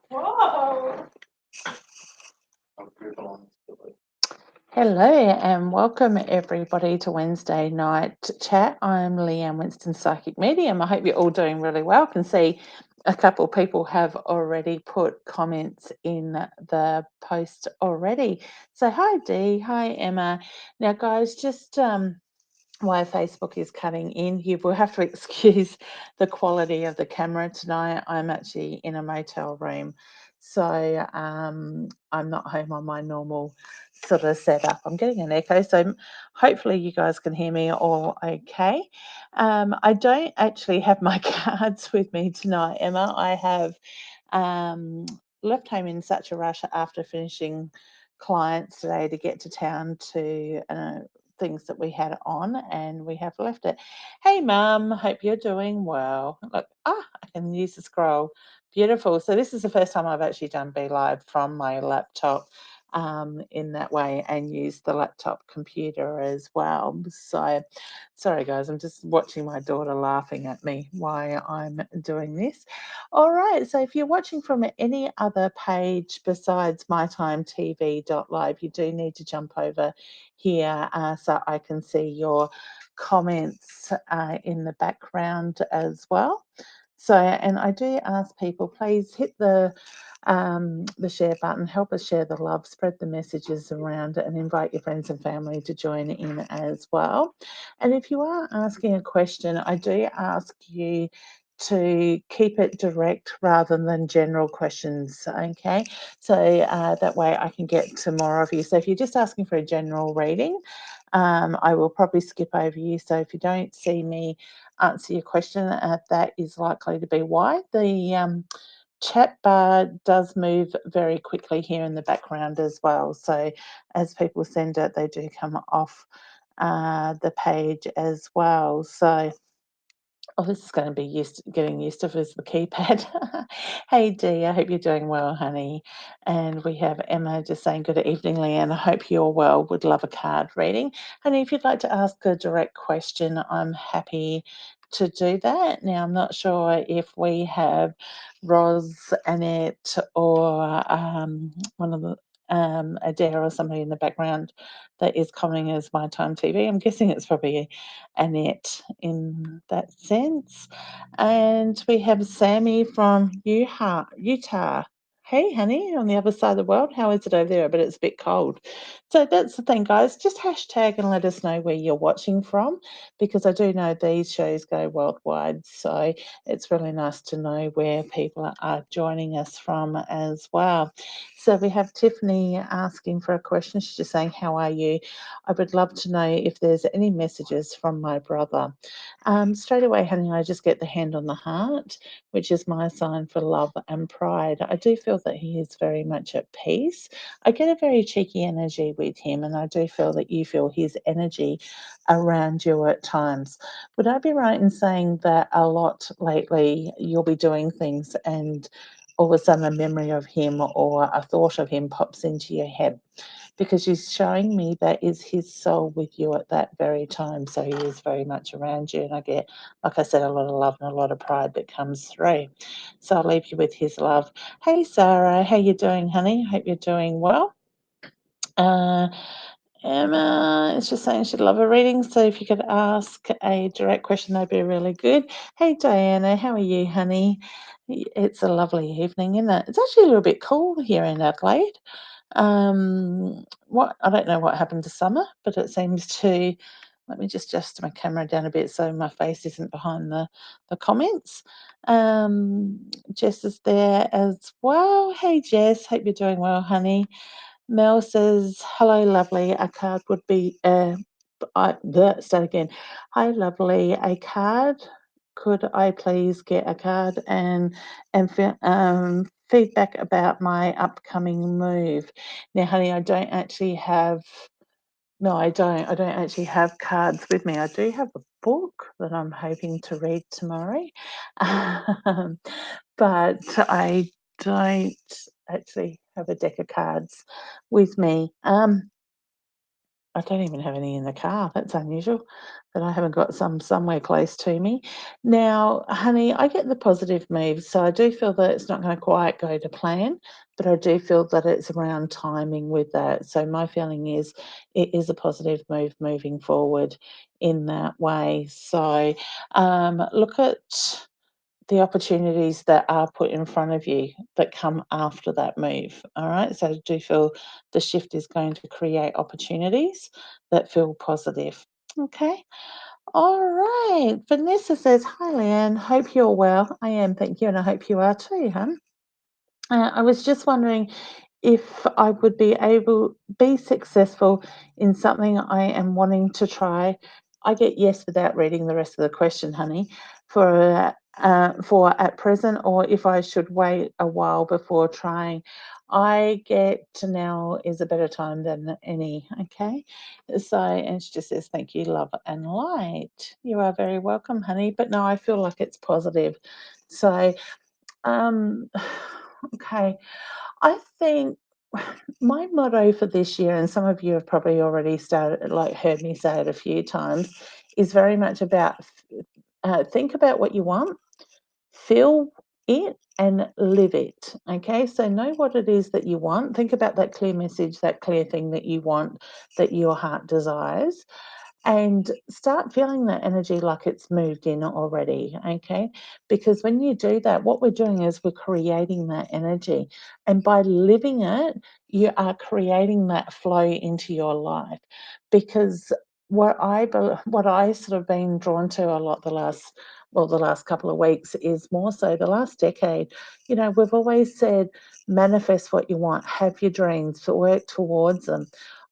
Whoa. Hello and welcome everybody to Wednesday night chat. I'm Leanne, Winston, Psychic Medium. I hope you're all doing really well. I can see a couple of people have already put comments in the post already. So hi Dee, hi Emma. Now guys, just why Facebook is cutting in. You will have to excuse the quality of the camera tonight. I'm actually in a motel room, so I'm not home on my normal sort of setup. I'm getting an echo, so hopefully you guys can hear me all okay. I don't actually have my cards with me tonight, Emma. I have um, left home in such a rush after finishing clients today to get to town to things that we had on, and we have left it. Hey mum, hope you're doing well. Look, I can use the scroll. Beautiful. So this is the first time I've actually done Be Live from my laptop in that way, and use the laptop computer as well. So sorry guys, I'm just watching my daughter laughing at me while I'm doing this. All right, so if you're watching from any other page besides mytimetv.live, you do need to jump over here so I can see your comments in the background as well. So, and I do ask people, please hit the share button, help us share the love, spread the messages around, and invite your friends and family to join in as well. And if you are asking a question, I do ask you to keep it direct rather than general questions, okay? So that way I can get to more of you. So if you're just asking for a general reading, I will probably skip over you. So if you don't see me answer your question, that is likely to be why. The chat bar does move very quickly here in the background as well. So as people send it, they do come off the page as well. So this is going to be getting used to as the keypad. Hey Dee, I hope you're doing well, honey. And we have Emma just saying good evening, Leanne. I hope you're well. Would love a card reading. Honey, if you'd like to ask a direct question, I'm happy to do that. Now, I'm not sure if we have Roz, Annette, or one of the Adair or somebody in the background that is coming as My Time TV. I'm guessing it's probably Annette in that sense. And we have Sammy from Utah. Hey, honey, on the other side of the world, how is it over there? But it's a bit cold. So that's the thing, guys. Just hashtag and let us know where you're watching from, because I do know these shows go worldwide. So it's really nice to know where people are joining us from as well. So we have Tiffany asking for a question. She's just saying, how are you? I would love to know if there's any messages from my brother. Straight away, honey, I just get the hand on the heart, which is my sign for love and pride. I do feel that he is very much at peace. I get a very cheeky energy with him, and I do feel that you feel his energy around you at times. Would I be right in saying that a lot lately you'll be doing things and all of a sudden a memory of him or a thought of him pops into your head? Because he's showing me that is his soul with you at that very time. So he is very much around you. And I get, like I said, a lot of love and a lot of pride that comes through. So I'll leave you with his love. Hey, Sarah, how you doing, honey? Hope you're doing well. Uh, Emma is just saying she'd love a reading. So if you could ask a direct question, that'd be really good. Hey, Diana, how are you, honey? It's a lovely evening, isn't it? It's actually a little bit cool here in Adelaide. What I don't know what happened to summer, but it seems to. Let me just adjust my camera down a bit so my face isn't behind the comments. Jess is there as well. Hey Jess, hope you're doing well, honey. Mel says, "Hello, lovely. A card would be start again. Hi, lovely. A card. Could I please get a card and feedback about my upcoming move?" Now, honey, I don't actually have. No, I don't. I don't actually have cards with me. I do have a book that I'm hoping to read tomorrow, um, but I don't actually have a deck of cards with me. I don't even have any in the car. That's unusual that I haven't got some somewhere close to me. Now, honey, I get the positive moves, so I do feel that it's not going to quite go to plan, but I do feel that it's around timing with that. So my feeling is it is a positive move moving forward in that way. So look at the opportunities that are put in front of you that come after that move. All right. So I do feel the shift is going to create opportunities that feel positive. Okay. All right. Vanessa says, "Hi, Leanne. Hope you're well." I am. Thank you. And I hope you are too, hun. I was just wondering if I would be successful in something I am wanting to try. I get yes without reading the rest of the question, honey, for at present, or if I should wait a while before trying. I get to now is a better time than any. Okay, so and she just says thank you, love and light. You are very welcome, honey. But no, I feel like it's positive. So um, okay. I think my motto for this year, and some of you have probably already started, like heard me say it a few times, is very much about think about what you want, feel it, and live it. Okay, so know what it is that you want. Think about that clear message, that clear thing that you want, that your heart desires, and start feeling that energy like it's moved in already. Okay, because when you do that, what we're doing is we're creating that energy, and by living it, you are creating that flow into your life. Because what I sort of been drawn to a lot the last couple of weeks is more so the last decade. You know, we've always said manifest what you want, have your dreams, work towards them.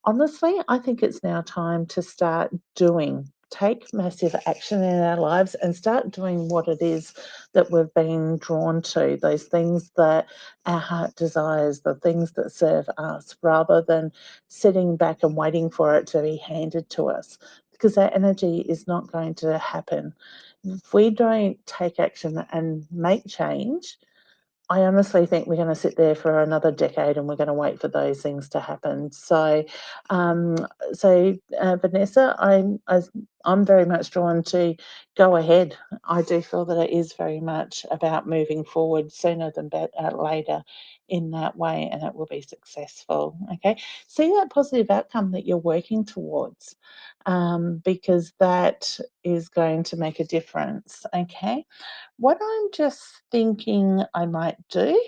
Honestly, I think it's now time to start doing. Take massive action in our lives and start doing what it is that we've been drawn to, those things that our heart desires, the things that serve us, rather than sitting back and waiting for it to be handed to us, because that energy is not going to happen. If we don't take action and make change, I honestly think we're going to sit there for another decade and we're going to wait for those things to happen. So, um, Vanessa, I'm very much drawn to go ahead. I do feel that it is very much about moving forward sooner than later in that way, and it will be successful. Okay, see that positive outcome that you're working towards, because that is going to make a difference. Okay. What I'm just thinking I might do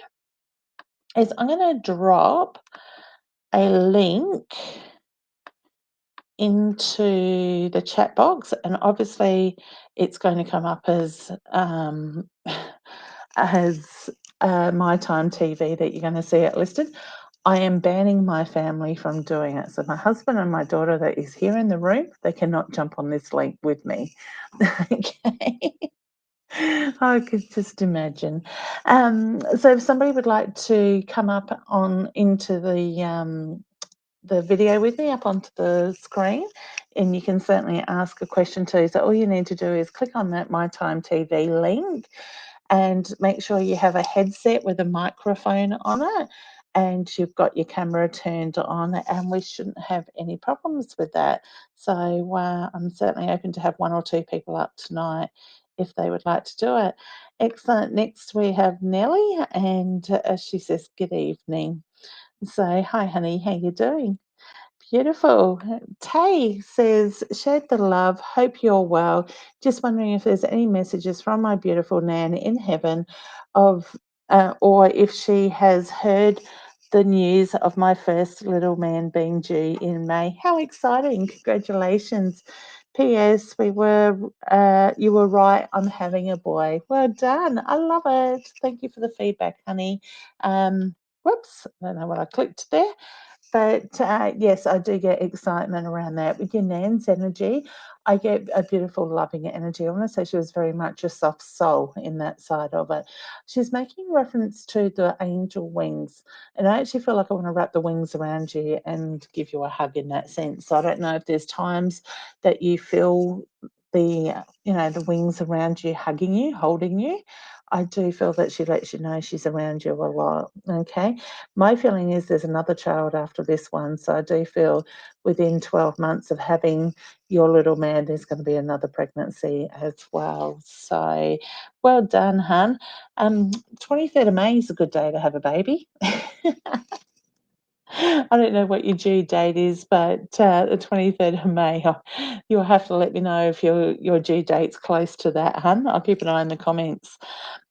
is I'm going to drop a link into the chat box, and obviously it's going to come up as as my time TV that you're going to see it listed. I am banning my family from doing it. So my husband and my daughter that is here in the room, they cannot jump on this link with me. Okay. I could just imagine. So if somebody would like to come up on into the video with me up onto the screen, and you can certainly ask a question too. So all you need to do is click on that My Time TV link and make sure you have a headset with a microphone on it and you've got your camera turned on, and we shouldn't have any problems with that. So I'm certainly open to have one or two people up tonight if they would like to do it. Excellent. Next we have Nellie, and she says good evening. So hi honey, how you doing? Beautiful. Tay says, shared the love, hope you're well. Just wondering if there's any messages from my beautiful Nan in heaven of, or if she has heard the news of my first little man being due in May. How exciting. Congratulations. P.S. You were right. I'm having a boy. Well done. I love it. Thank you for the feedback, honey. Whoops, I don't know what I clicked there. But yes, I do get excitement around that. With your Nan's energy, I get a beautiful, loving energy. I want to say she was very much a soft soul in that side of it. She's making reference to the angel wings. And I actually feel like I want to wrap the wings around you and give you a hug in that sense. So I don't know if there's times that you feel the wings around you hugging you, holding you, I do feel that she lets you know she's around you a lot. Okay. My feeling is there's another child after this one. So I do feel within 12 months of having your little man, there's going to be another pregnancy as well. So well done, hun. 23rd of May is a good day to have a baby. I don't know what your due date is, but the 23rd of May, you'll have to let me know if your due date's close to that, hun. I'll keep an eye on the comments.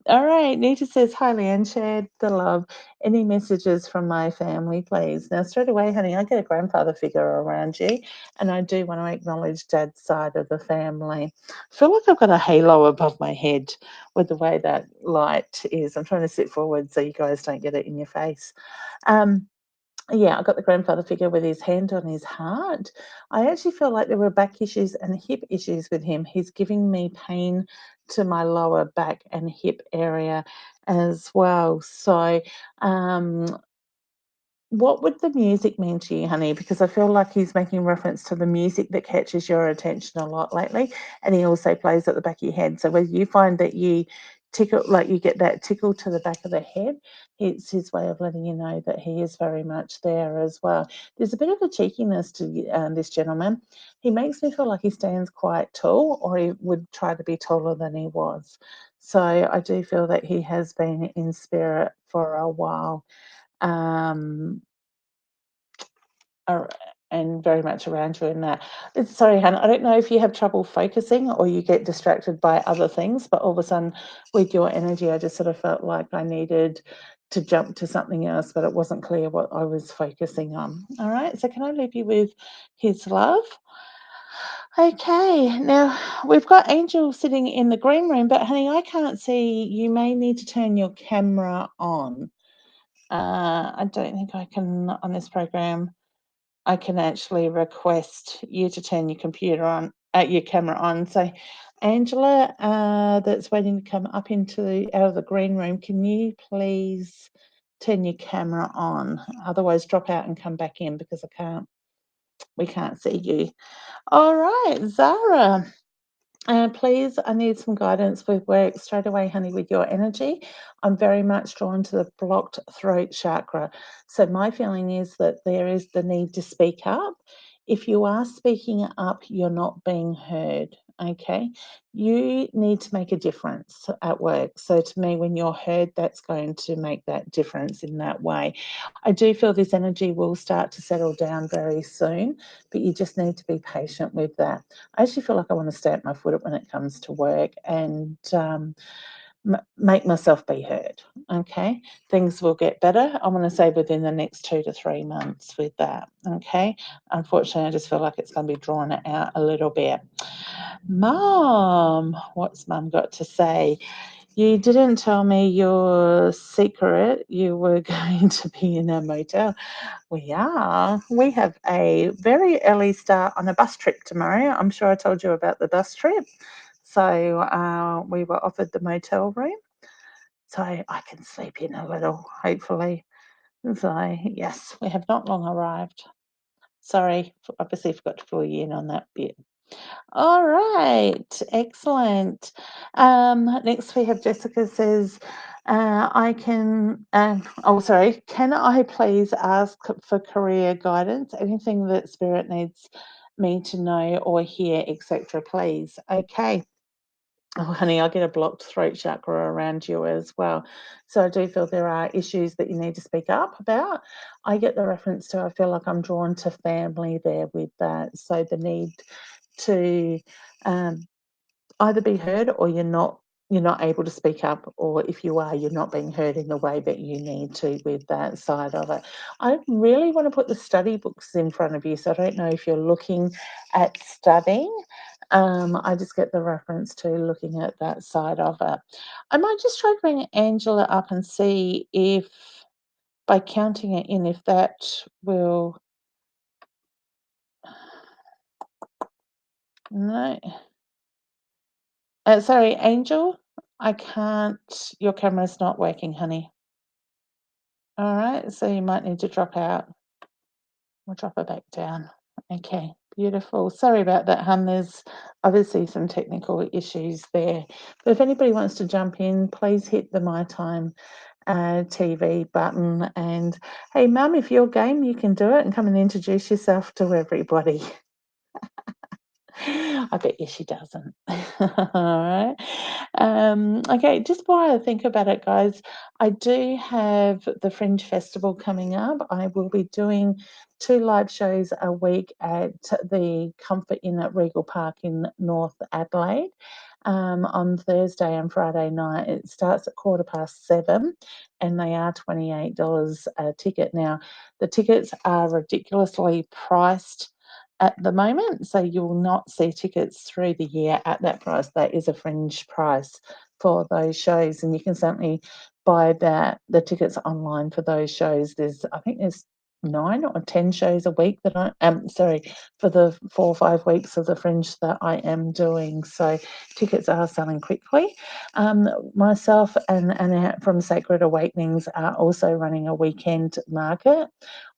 All right, Nita says, hi, Leanne, shared the love. Any messages from my family, please? Now, straight away, honey, I get a grandfather figure around you, and I do want to acknowledge Dad's side of the family. I feel like I've got a halo above my head with the way that light is. I'm trying to sit forward so you guys don't get it in your face. Yeah, I got the grandfather figure with his hand on his heart. I actually feel like there were back issues and hip issues with him. He's giving me pain to my lower back and hip area as well. So, um, what would the music mean to you, honey? Because I feel like he's making reference to the music that catches your attention a lot lately, and he also plays at the back of your head. So whether you find that you tickle, like you get that tickle to the back of the head, it's his way of letting you know that he is very much there as well. There's a bit of a cheekiness to this gentleman. He makes me feel like he stands quite tall, or he would try to be taller than he was. So I do feel that he has been in spirit for a while. Um, ar- and very much around you in that. Sorry, Hannah, I don't know if you have trouble focusing or you get distracted by other things, but all of a sudden with your energy, I just sort of felt like I needed to jump to something else, but it wasn't clear what I was focusing on. All right, so can I leave you with his love? Okay, now we've got Angel sitting in the green room, but honey, I can't see. You may need to turn your camera on. I don't think I can on this program. I can actually request you to turn your computer on, your camera on. So, Angela, that's waiting to come up out of the green room, can you please turn your camera on? Otherwise, drop out and come back in because we can't see you. All right, Zara. Please, I need some guidance with work straight away, honey, with your energy. I'm very much drawn to the blocked throat chakra. So, my feeling is that there is the need to speak up. If you are speaking up, you're not being heard. Okay. You need to make a difference at work. So, to me, when you're heard, that's going to make that difference in that way. I do feel this energy will start to settle down very soon, but you just need to be patient with that. I actually feel like I want to stamp my foot when it comes to work and make myself be heard. Okay, things will get better. I want to say within the next 2 to 3 months with that. Okay, unfortunately, I just feel like it's going to be drawn out a little bit. Mom, what's Mum got to say? You didn't tell me your secret. You were going to be in a motel. We are. We have a very early start on a bus trip tomorrow. I'm sure I told you about the bus trip. So we were offered the motel room. So I can sleep in a little, hopefully. So, yes, we have not long arrived. Sorry, obviously forgot to fill you in on that bit. All right, excellent. Next we have Jessica says, sorry, can I please ask for career guidance? Anything that spirit needs me to know or hear, etc., please. Okay. Oh, honey, I get a blocked throat chakra around you as well. So I do feel there are issues that you need to speak up about. I get the reference to, I feel like I'm drawn to family there with that. So the need to um, either be heard or you're not able to speak up, or if you are, you're not being heard in the way that you need to with that side of it. I really want to put the study books in front of you, so I don't know if you're looking at studying. I just get the reference to looking at that side of it. I might just try to bring Angela up and see if by counting it in, if that will. No. Sorry, Angel, I can't. Your camera's not working, honey. All right, so you might need to drop out. We'll drop her back down. Okay. Beautiful. Sorry about that, hun. There's obviously some technical issues there. But if anybody wants to jump in, please hit the My Time TV button. And hey, Mum, if you're game, you can do it and come and introduce yourself to everybody. I bet you she doesn't. All right. Okay, just while I think about it, guys, I do have the Fringe Festival coming up. I will be doing 2 live shows a week at the Comfort Inn at Regal Park in North Adelaide. On Thursday and Friday night, it starts at 7:15, and they are $28 a ticket. Now, the tickets are ridiculously priced at the moment, so you will not see tickets through the year at that price. That is a fringe price for those shows, and you can certainly buy the tickets online for those shows. I think there's 9 or 10 shows a week that sorry, for the 4 or 5 weeks of the fringe that I am doing. So tickets are selling quickly. Myself and Annette from Sacred Awakenings are also running a weekend market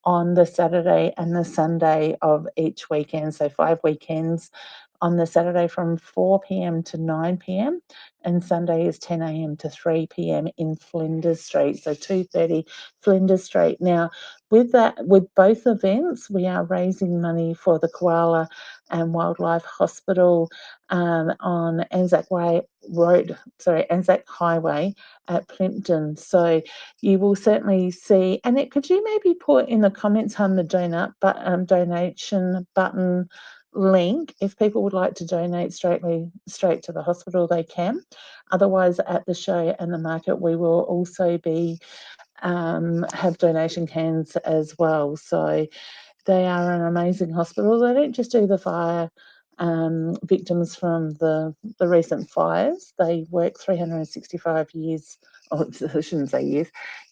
on the Saturday and the Sunday of each weekend. So 5 weekends on the Saturday from 4 p.m. to 9 p.m. and Sunday is 10 a.m. to 3 p.m. in Flinders Street. So 230 Flinders Street. Now, with both events, we are raising money for the Koala and Wildlife Hospital on Anzac Highway at Plimpton. So you will certainly see. And could you maybe put in the comments on the donation button link if people would like to donate straight to the hospital, they can. Otherwise, at the show and the market, we will also be have donation cans as well. So they are an amazing hospital. They don't just do the fire victims from the recent fires. They work 365 years, or I shouldn't say years,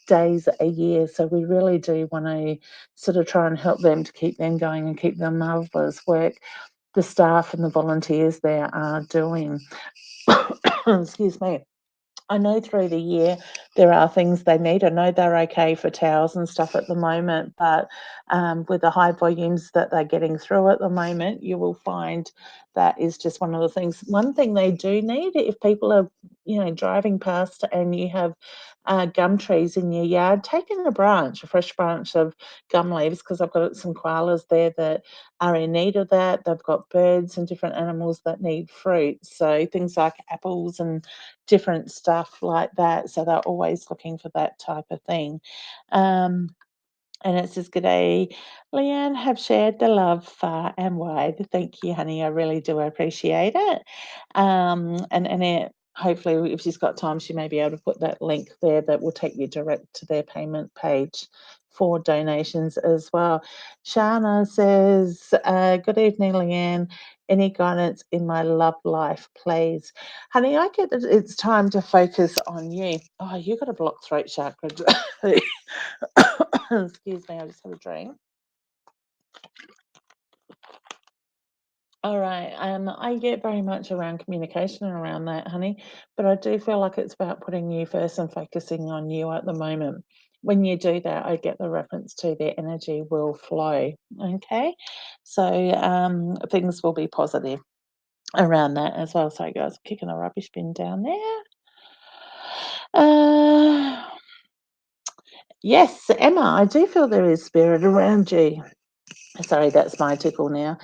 days a year. So we really do want to sort of try and help them to keep them going and keep the marvellous work the staff and the volunteers there are doing. Excuse me. I know through the year there are things they need. I know they're okay for towels and stuff at the moment, but with the high volumes that they're getting through at the moment, you will find that is just one of the things. One thing they do need, if people are, driving past and you have gum trees in your yard, take in a fresh branch of gum leaves, because I've got some koalas there that are in need of that. They've got birds and different animals that need fruit. So things like apples and different stuff like that. So they're always looking for that type of thing. And it says, "Good day, Leanne, have shared the love far and wide." Thank you, honey. I really do appreciate it. And hopefully, if she's got time, she may be able to put that link there that will take you direct to their payment page for donations as well. Shana says, "Good evening, Leanne. Any guidance in my love life, please?" Honey, I get that it's time to focus on you. Oh, you got a blocked throat chakra. Excuse me, I just had a drink. All right. I get very much around communication and around that, honey, but I do feel like it's about putting you first and focusing on you at the moment. When you do that, I get the reference to their energy will flow. Okay. So things will be positive around that as well. Sorry, guys, kicking a rubbish bin down there. Yes, Emma, I do feel there is spirit around you. Sorry, that's my tickle now.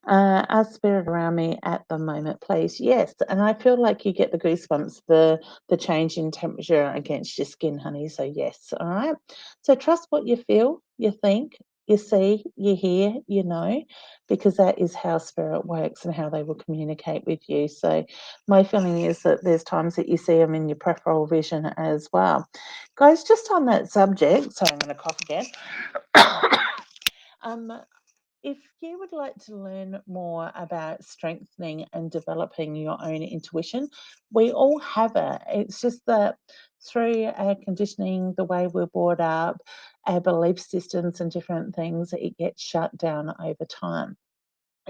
Our spirit around me at the moment, please. Yes, and I feel like you get the goosebumps, the change in temperature against your skin, honey. So yes, all right. So trust what you feel, you think, you see, you hear, you know, because that is how spirit works and how they will communicate with you. So my feeling is that there's times that you see them in your peripheral vision as well. Guys, just on that subject, sorry, I'm going to cough again. um, if you would like to learn more about strengthening and developing your own intuition, we all have it. It's just that through our conditioning, the way we're brought up, our belief systems and different things, it gets shut down over time.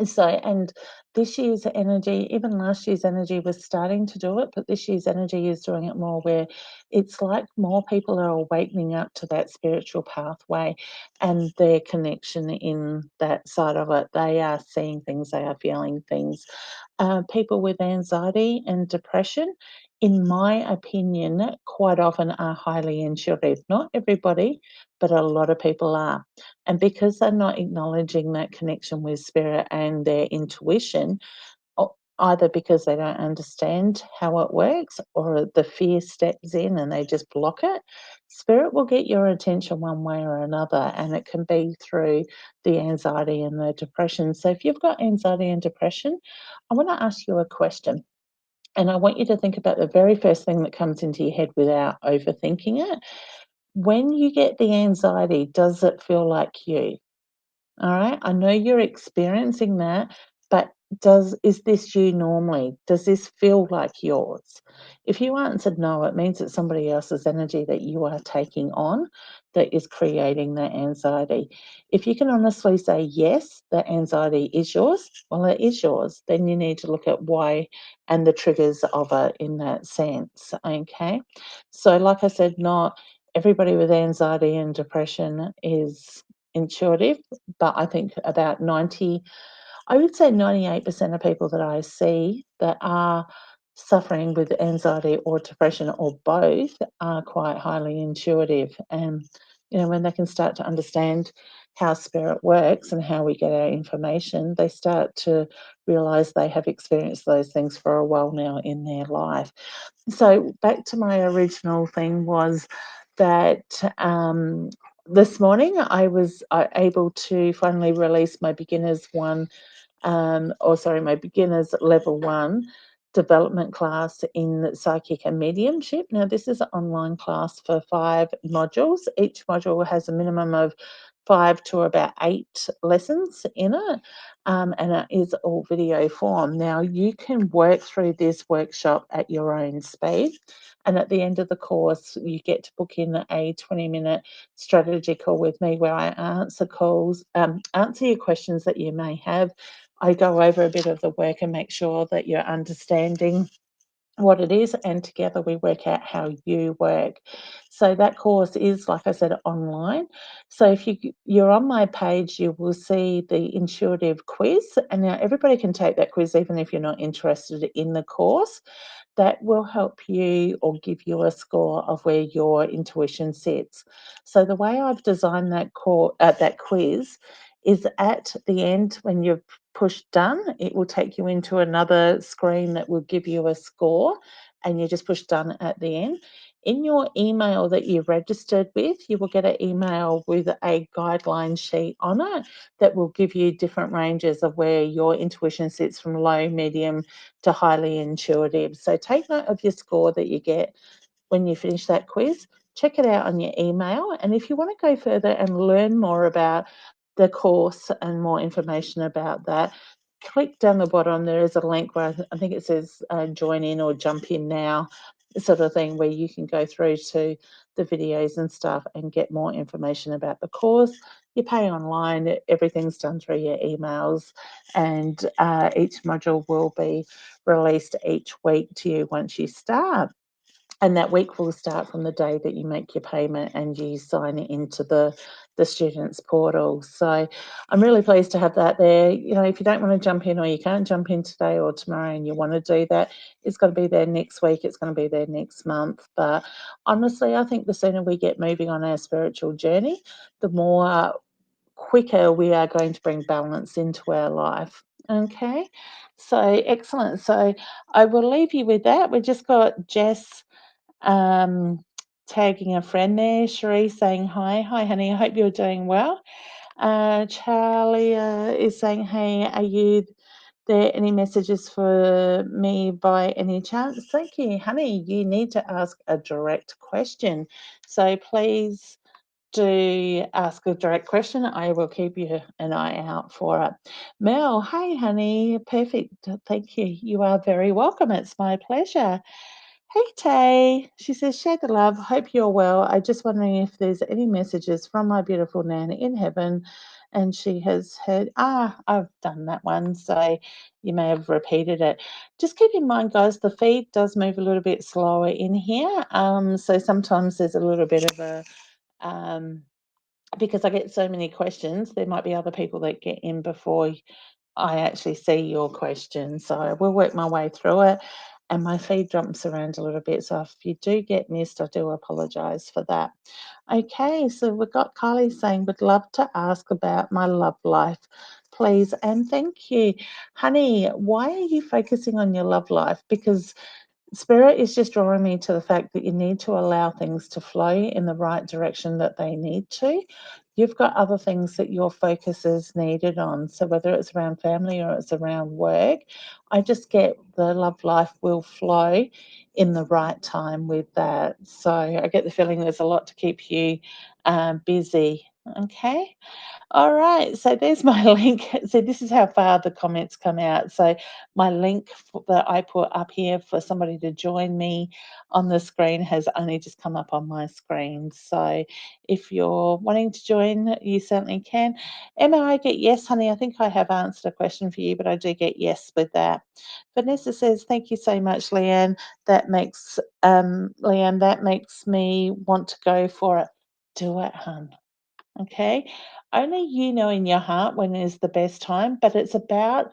So, and this year's energy, even last year's energy was starting to do it, but this year's energy is doing it more where it's like more people are awakening up to that spiritual pathway and their connection in that side of it. They are seeing things, they are feeling things. People with anxiety and depression, in my opinion, quite often are highly intuitive. Not everybody, but a lot of people are. And because they're not acknowledging that connection with spirit and their intuition, either because they don't understand how it works or the fear steps in and they just block it, spirit will get your attention one way or another. And it can be through the anxiety and the depression. So if you've got anxiety and depression, I want to ask you a question. And I want you to think about the very first thing that comes into your head without overthinking it. When you get the anxiety, does it feel like you? All right. I know you're experiencing that, but is this you normally? Does this feel like yours? If you answered no, it means it's somebody else's energy that you are taking on that is creating that anxiety. If you can honestly say yes, that anxiety is yours, well, it is yours. Then you need to look at why and the triggers of it in that sense. Okay. So, like I said, not everybody with anxiety and depression is intuitive, but I think about 90, I would say 98% of people that I see that are suffering with anxiety or depression or both are quite highly intuitive. And, when they can start to understand how spirit works and how we get our information, they start to realize they have experienced those things for a while now in their life. So back to my original thing was that this morning I was able to finally release my beginners one, my beginners level one development class in psychic and mediumship. Now, this is an online class for 5 modules. Each module has a minimum of 5 to about 8 lessons in it, and it is all video form. Now, you can work through this workshop at your own speed. And at the end of the course, you get to book in a 20-minute strategy call with me where I answer your questions that you may have. I go over a bit of the work and make sure that you're understanding what it is, and together we work out how you work. So that course is, like I said, online. So if you're on my page, you will see the intuitive quiz, and now everybody can take that quiz even if you're not interested in the course. That will help you or give you a score of where your intuition sits. So the way I've designed that quiz is at the end when you've pushed done, it will take you into another screen that will give you a score, and you just push done at the end. In your email that you registered with, you will get an email with a guideline sheet on it that will give you different ranges of where your intuition sits from low, medium to highly intuitive. So take note of your score that you get when you finish that quiz. Check it out on your email. And if you want to go further and learn more about the course and more information about that, click down the bottom. There is a link where I think it says join in or jump in now, sort of thing, where you can go through to the videos and stuff and get more information about the course. You pay online, everything's done through your emails, and each module will be released each week to you once you start. And that week will start from the day that you make your payment and you sign it into the students portal. So I'm really pleased to have that there. If you don't want to jump in or you can't jump in today or tomorrow and you want to do that, it's going to be there next week. It's going to be there next month. But honestly, I think the sooner we get moving on our spiritual journey, the more quicker we are going to bring balance into our life. Okay, so excellent. So I will leave you with that. We've just got Jess tagging a friend there. Cherie saying hi. Hi, honey. I hope you're doing well. Charlie is saying, hey, are you there? Any messages for me by any chance? Thank you, honey. You need to ask a direct question. So please do ask a direct question. I will keep you an eye out for it. Mel, hi, honey. Perfect. Thank you. You are very welcome. It's my pleasure. Hey Tay, she says, share the love. Hope you're well. I just wondering if there's any messages from my beautiful Nan in heaven. And she has heard, I've done that one. So you may have repeated it. Just keep in mind, guys, the feed does move a little bit slower in here. So sometimes there's a little bit of um, because I get so many questions, there might be other people that get in before I actually see your question. So I will work my way through it. And my feed jumps around a little bit. So if you do get missed, I do apologise for that. Okay, so we've got Kylie saying, would love to ask about my love life, please. And thank you. Honey, why are you focusing on your love life? Because Spirit is just drawing me to the fact that you need to allow things to flow in the right direction that they need to. You've got other things that your focus is needed on. So, whether it's around family or it's around work, I just get the love life will flow in the right time with that. So, I get the feeling there's a lot to keep you busy. Okay. All right, so there's my link. So this is how far the comments come out. So my link that I put up here for somebody to join me on the screen has only just come up on my screen. So if you're wanting to join, you certainly can. Emma, I get yes, honey. I think I have answered a question for you, but I do get yes with that. Vanessa says, thank you so much, Leanne. Leanne, that makes me want to go for it. Do it, hun. Okay. Only you know in your heart when is the best time, but it's about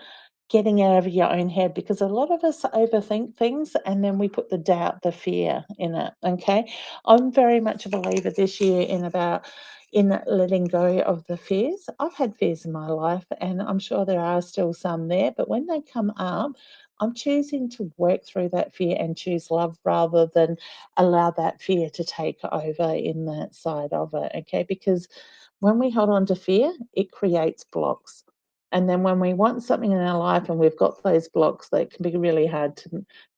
getting out of your own head because a lot of us overthink things and then we put the doubt, the fear in it. Okay. I'm very much a believer this year in letting go of the fears. I've had fears in my life and I'm sure there are still some there, but when they come up, I'm choosing to work through that fear and choose love rather than allow that fear to take over in that side of it. Okay. Because when we hold on to fear, it creates blocks. And then when we want something in our life and we've got those blocks, that can be really hard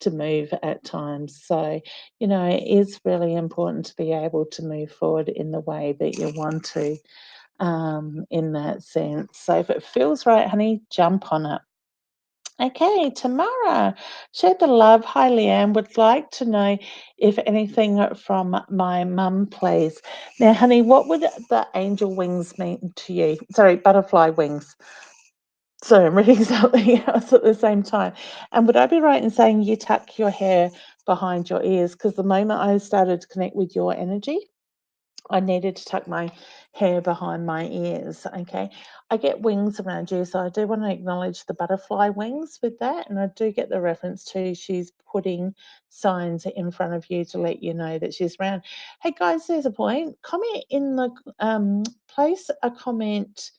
to move at times. So, it is really important to be able to move forward in the way that you want to, in that sense. So if it feels right, honey, jump on it. Okay, Tamara, share the love. Hi, Leanne. Would like to know if anything from my mum, please. Now, honey, what would the angel wings mean to you? Sorry, butterfly wings. Sorry, I'm reading something else at the same time. And would I be right in saying you tuck your hair behind your ears? Because the moment I started to connect with your energy, I needed to tuck my hair behind my ears. Okay. I get wings around you, so I do want to acknowledge the butterfly wings with that. And I do get the reference to she's putting signs in front of you to let you know that she's around. Hey guys, there's a point. Comment in the place a comment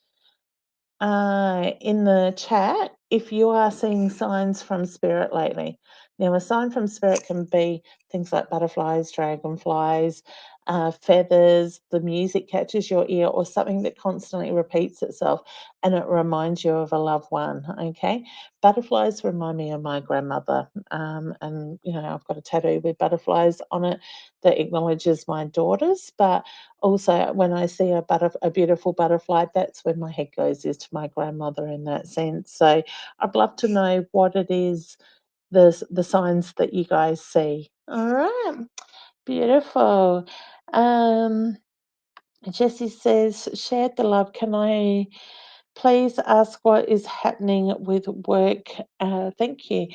in the chat if you are seeing signs from spirit lately. Now, a sign from spirit can be things like butterflies, dragonflies, feathers, the music catches your ear, or something that constantly repeats itself and it reminds you of a loved one. Okay. Butterflies remind me of my grandmother. And, I've got a tattoo with butterflies on it that acknowledges my daughters. But also, when I see a beautiful butterfly, that's when my head goes is to my grandmother in that sense. So I'd love to know what it is, the signs that you guys see. All right, beautiful. Um, Jessie says, shared the love. Can I please ask what is happening with work? Thank you.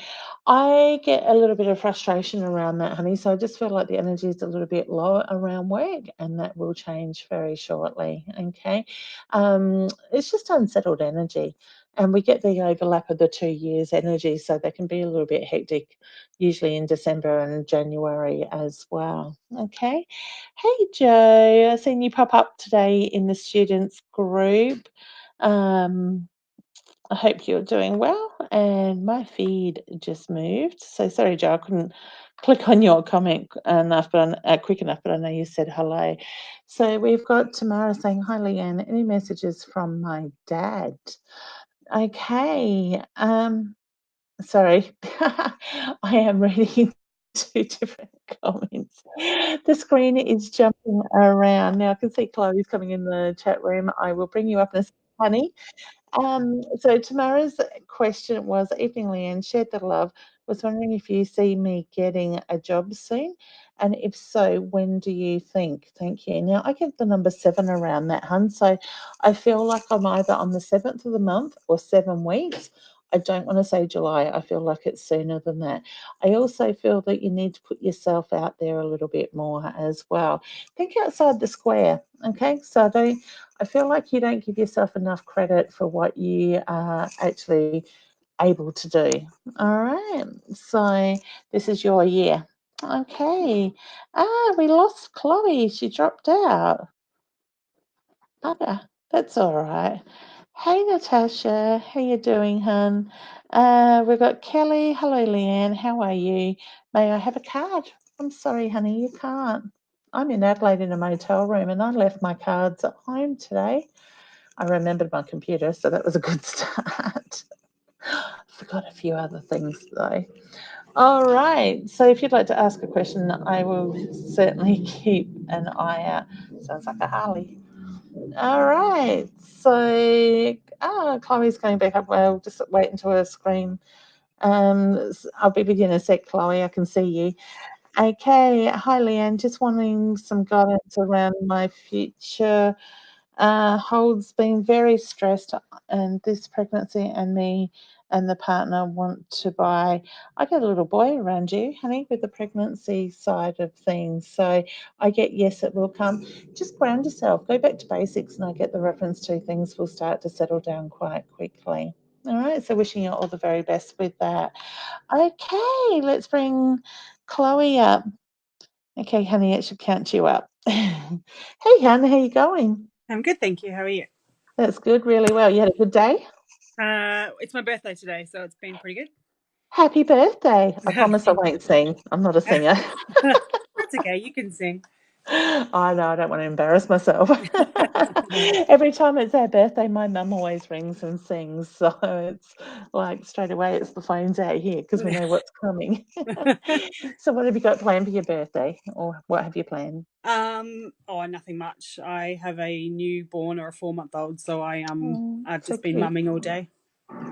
I get a little bit of frustration around that, honey. So I just feel like the energy is a little bit low around work, and that will change very shortly. Okay. It's just unsettled energy. And we get the overlap of the 2 years energy, so they can be a little bit hectic, usually in December and January as well. Okay. Hey, Joe, I've seen you pop up today in the students group. Um, I hope you're doing well. And my feed just moved. So sorry, Joe, I couldn't click on your comment enough, but quick enough, but I know you said hello. So we've got Tamara saying, hi, Leanne. Any messages from my dad? Okay. Sorry, I am reading two different comments. The screen is jumping around. Now I can see Chloe's coming in the chat room. I will bring you up in a second, honey. So Tamara's question was, evening Leanne, shared the love. Was wondering if you see me getting a job soon, and if so, when do you think? Thank you. Now, I get the number 7 around that, hun, so I feel like I'm either on the 7th of the month or 7 weeks. I don't want to say July. I feel like it's sooner than that. I also feel that you need to put yourself out there a little bit more as well. Think outside the square, okay? So I feel like you don't give yourself enough credit for what you are actually able to do. All right. So this is your year. Okay. We lost Chloe. She dropped out. Bugger. That's all right. Hey, Natasha. How you doing, hun? We've got Kelly. Hello, Leanne. How are you? May I have a card? I'm sorry, honey. You can't. I'm in Adelaide in a motel room and I left my cards at home today. I remembered my computer, so that was a good start. Forgot a few other things though. All right. So if you'd like to ask a question, I will certainly keep an eye out. Sounds like a Harley. All right. So, Chloe's going back up. Well, just wait until her screen. I'll be with you in a sec, Chloe. I can see you. Okay. Hi, Leanne. Just wanting some guidance around my future. Hold's been very stressed, and this pregnancy and me and the partner want to buy. I get a little boy around you, honey, with the pregnancy side of things. So I get yes, it will come. Just ground yourself, go back to basics, and I get the reference to things will start to settle down quite quickly. All right, so wishing you all the very best with that. Okay, let's bring Chloe up. Okay, honey, it should count you up. Hey, hon, how you going? I'm good, thank you. How are you? That's good, really well. You had a good day? It's my birthday today, so it's been pretty Happy birthday. I good. promise I Thank won't sing. I'm not a you. singer. That's okay. You can sing. I know, I don't want to embarrass myself. Every time it's our birthday, my mum always rings and sings. So it's like straight away, it's the phone's out here because we know what's coming. So, what have you got planned for your birthday, or what have you planned? Nothing much. I have a newborn or a 4-month-old, so Oh, I've so just been cute. mumming all day.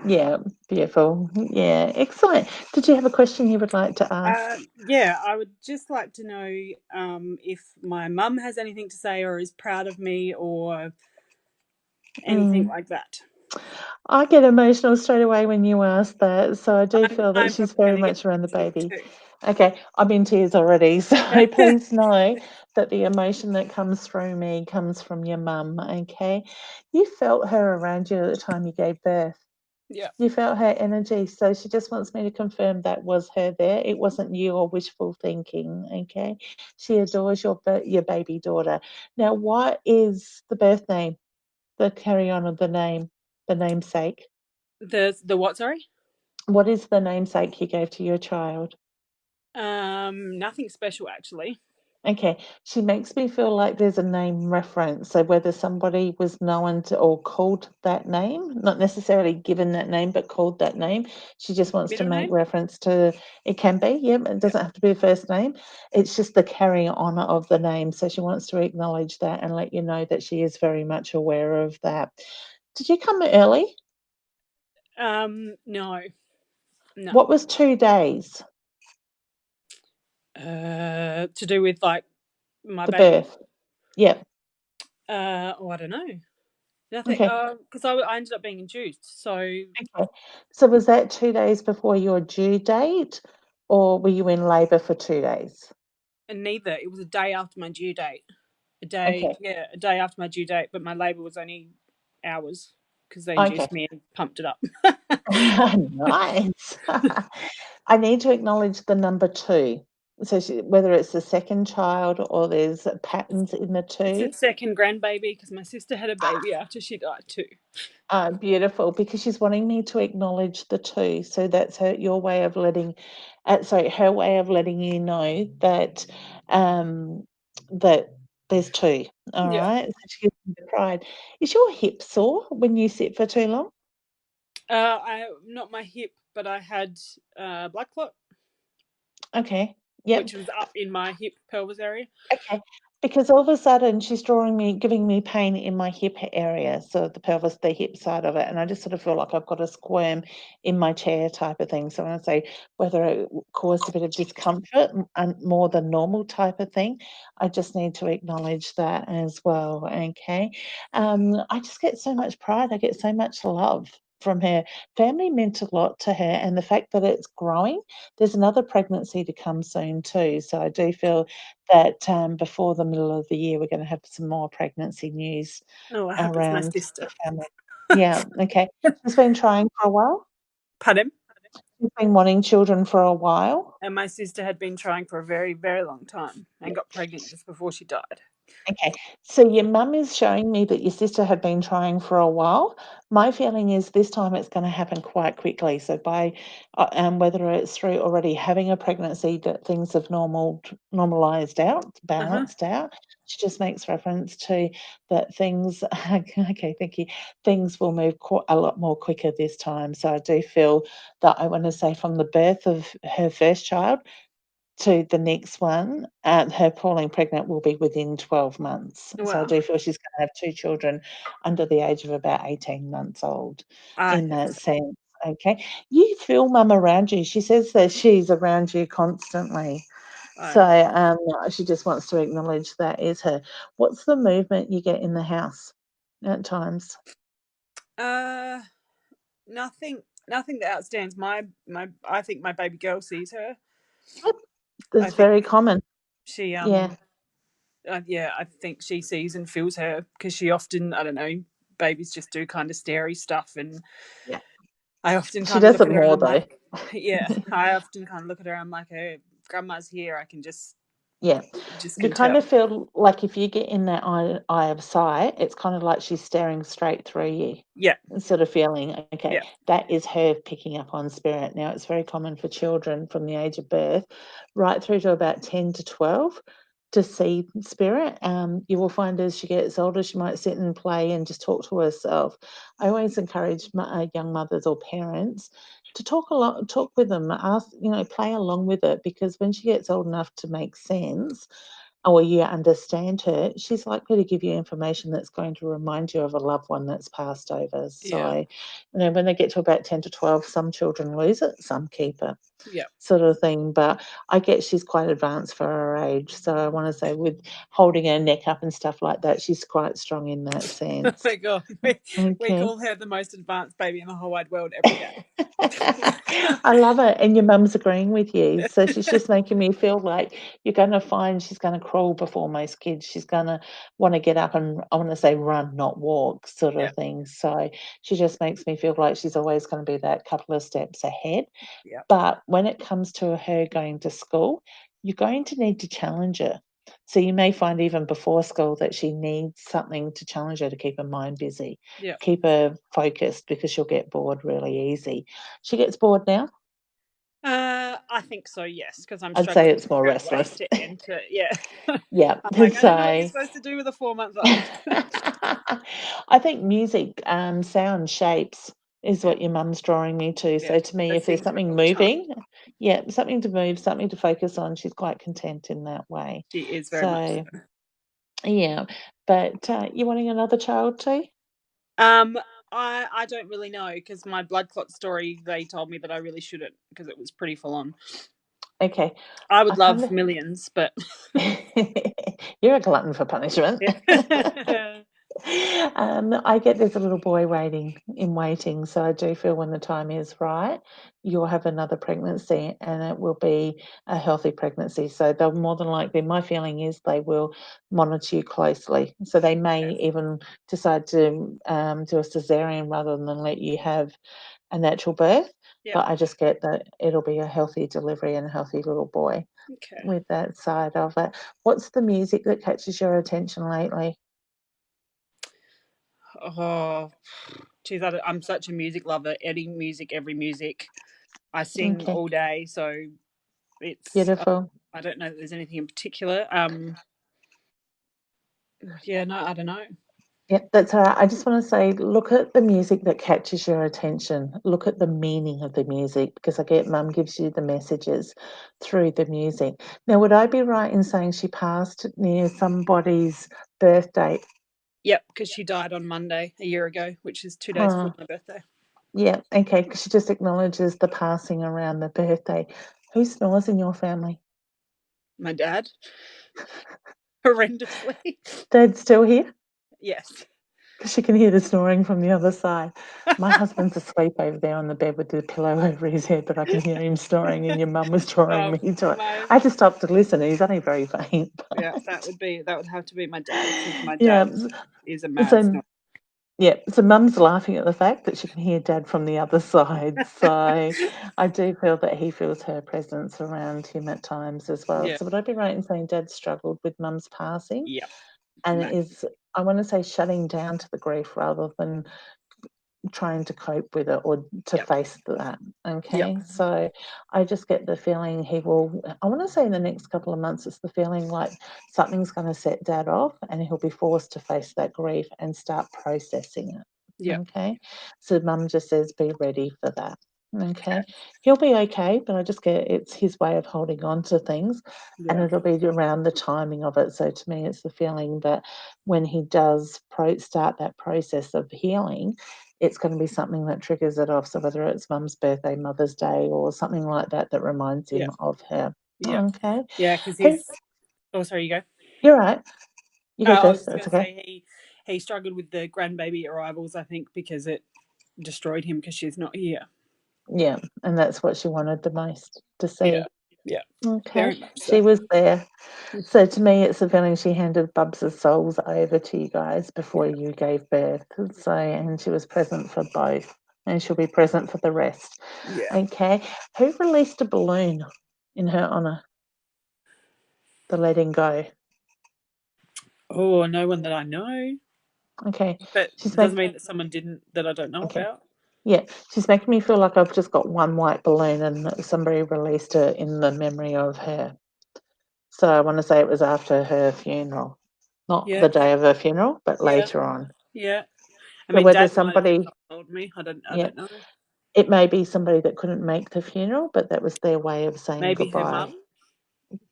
Yeah, beautiful. Yeah, excellent. Did you have a question you would like to ask? Yeah, I would just like to know if my mum has anything to say or is proud of me or anything Mm. like that. I get emotional straight away when you ask that, so I do feel that I'm she's probably very going to get much around the emotional baby. too. Okay, I'm in tears already, so please know that the emotion that comes through me comes from your mum, okay? You felt her around you at the time you gave birth. Yeah. You felt her energy, so she just wants me to confirm that was her there. It wasn't you or wishful thinking, okay? She adores your baby daughter. Now, what is the birth name, the carry on of the name, the namesake? The what? Sorry. What is the namesake you gave to your child? Nothing special actually. Okay, she makes me feel like there's a name reference. So whether somebody was known to or called that name, not necessarily given that name, but called that name. She just wants to Middle make name? reference to it can be, yeah, it Yeah. doesn't have to be a first name. It's just the carrying on of the name. So she wants to acknowledge that and let you know that she is very much aware of that. Did you come early? No, no. What was 2 days? To do with like my The baby. birth. Yep. I don't know. Nothing. Okay. Because I ended up being induced, so Okay. So was that 2 days before your due date, or were you in labour for 2 days? and neither. It was a day after my due date. A day, Okay. yeah, a day after my due date. But my labour was only hours because they Okay. induced me and pumped it up. Nice. I need to acknowledge the number two. So whether it's the second child or there's patterns in the It's a two. second grandbaby because my sister had a baby after she died too. Beautiful, because she's wanting me to acknowledge the two. So that's your way of her way of letting you know um, that there's two. All Yeah. right. So she gives me the pride. Is your hip sore when you sit for too long? I not my hip, but I had blood clot, Okay. Yep. which was up in my hip pelvis area. Okay. Because all of a sudden she's giving me pain in my hip area, so the pelvis, the hip side of it, and I just sort of feel like I've got a squirm in my chair type of thing. So when I say whether it caused a bit of discomfort and more than normal type of thing, I just need to acknowledge that as well. Okay. I just get so much pride. I get so much love from her. Family meant a lot to her, and the fact that it's growing, there's another pregnancy to come soon too. So I do feel that before the middle of the year, we're going to have some more pregnancy news Oh, I hope it's my around the sister. family. Yeah, okay. She's been trying for a while. Pardon? She's been wanting children for a while. And my sister had been trying for a very, very long time and got pregnant just before she died. Okay, so your mum is showing me that your sister had been trying for a while. My feeling is this time it's going to happen quite quickly. So by whether it's through already having a pregnancy that things have normalized out, Uh-huh. balanced out. She just makes reference to that things. Okay, thank you. Things will move a lot more quicker this time. So I do feel that I want to say from the birth of her first child to the next one, her falling pregnant will be within 12 months. So I Well, do feel she's gonna have 2 children under the age of about 18 months old I in hope that so. sense, okay? You feel mum around you. She says that she's around you constantly. So, I, she just wants to acknowledge that is her. What's the movement you get in the house at times? uh, nothing that outstands. I think my baby girl sees her. Yep, I that's think very common. she, Yeah. yeah, I think she sees and feels her because she often, I don't know, babies just do kind of starey stuff, and Yeah. I often She kind of does look it at her and more I'm though. like, yeah, I often kind of look at her and I'm like, her grandma's here. I can Yeah. just You can kind tell. of feel like if you get in that eye of sight, it's kind of like she's staring straight through you, Yeah, sort of feeling. Okay, yeah, that is her picking up on spirit. Now, it's very common for children from the age of birth right through to about 10 to 12 to see spirit. You will find as she gets older, she might sit and play and just talk to herself. I always encourage young mothers or parents to talk a lot, talk with them, ask, play along with it, because when she gets old enough to make sense, or you understand her, she's likely to give you information that's going to remind you of a loved one that's passed over. yeah, So, when they get to about 10 to 12, some children lose it, some keep it, yeah. sort of thing. But I get she's quite advanced for her age. So I want to say, with holding her neck up and stuff like that, she's quite strong in that Oh sense. my god, we Okay. call her the most advanced baby in the whole wide world every day. I love it. And your mum's agreeing with you. So she's just making me feel like you're going to find she's going to crawl before most kids. She's going to want to get up and, I want to say, run, not walk, sort Yeah, of thing. So she just makes me feel like she's always going to be that couple of steps ahead. yeah, But when it comes to her going to school, you're going to need to challenge her. So you may find even before school that she needs something to challenge her to keep her mind busy, yeah. keep her focused, because she'll get bored really easy. She gets bored now. I think so, yes, because I'm I'd say struggling to it's more figure out ways restless. to enter. Yeah, Yeah. I'm like, I don't know what you're So supposed to do with a 4 month old. I think music, sound shapes is Yeah, what your mum's drawing me to. yeah. So to me, They if there's sing to me something all the time. moving, yeah, something to move, something to focus on, she's quite content in that way. She is very much So so. yeah, but you wanting another child too? Um, I don't really know because my blood clot story, they told me that I really shouldn't because it was pretty full on. Okay, I I would kind love of. millions, but You're a glutton for punishment. yeah, I get there's a little boy waiting, so I do feel when the time is right, you'll have another pregnancy, and it will be a healthy pregnancy. So they'll more than likely, my feeling is they will monitor you closely. So they may even decide to do a cesarean rather than let you have a natural birth. yeah. But I just get that it'll be a healthy delivery and a healthy little boy Okay. with that side of it. What's the music that catches your attention lately? Oh, geez, I'm such a music lover. Any music, every music. I sing Okay, all day, so it's. beautiful. I don't know that there's anything in particular. Yeah, no, I don't know. Yeah, that's all right. I just want to say, look at the music that catches your attention. Look at the meaning of the music because I get mum gives you the messages through the music. Now, would I be right in saying she passed near somebody's birthday? Yep, because she died on Monday a year ago, which is 2 days before Oh, my birthday. yeah, okay, because she just acknowledges the passing around the birthday. Who snores in your family? My dad, horrendously. Dad's still here? Yes. Because she can hear the snoring from the other side. My husband's asleep over there on the bed with the pillow over his head, but I can hear him snoring, and your mum was drawing me to it. My I had to stop to listen. He's only very faint. Yeah, that would have to be my dad because my Yeah. dad is a mad So snorer. yeah. So mum's laughing at the fact that she can hear dad from the other side. So I do feel that he feels her presence around him at times as well. Yeah, So would I be right in saying dad struggled with mum's passing yep, and no, is I want to say shutting down to the grief rather than trying to cope with it or to yep, face that. yep, Okay. So I just get the feeling he will, I want to say in the next couple of months, it's the feeling like something's going to set dad off and he'll be forced to face that grief and start processing it. yep. Okay. So mum just says, be ready for that. Okay, Okay. He'll be okay, but I just get it's his way of holding on to things and yeah, it'll be around the timing of it. So to me, it's the feeling that when he does start that process of healing, it's going to be something that triggers it off. So whether it's mum's birthday, Mother's Day, or something like that that reminds yeah, him of her. yeah, Okay. yeah. Because Who? he's. Oh, sorry, you go. You're right. You go I was first. just going That's to okay. say he struggled with the grandbaby arrivals. I think because it destroyed him because she's not here. Yeah, and that's what she wanted the most to Yeah, see. yeah, Okay. very much so. She was there. So to me, it's the feeling she handed Bubs' souls over to you guys before Yeah, you gave birth. So, and she was present for both, and she'll be present for the rest. yeah. Okay. Who released a balloon in her honor? The letting go. Oh, no one that I know, Okay. but She's doesn't making. mean that someone didn't that I don't know Okay. about. Yeah, she's making me feel like I've just got one white balloon and somebody released it in the memory of her. So I want to say it was after her funeral. Not Yeah, the day of her funeral, but yeah, later on. yeah. I So mean, whether Dad might have somebody, told me. I yeah, don't know. it may be somebody that couldn't make the funeral, but that was their way of saying Maybe her goodbye. mum,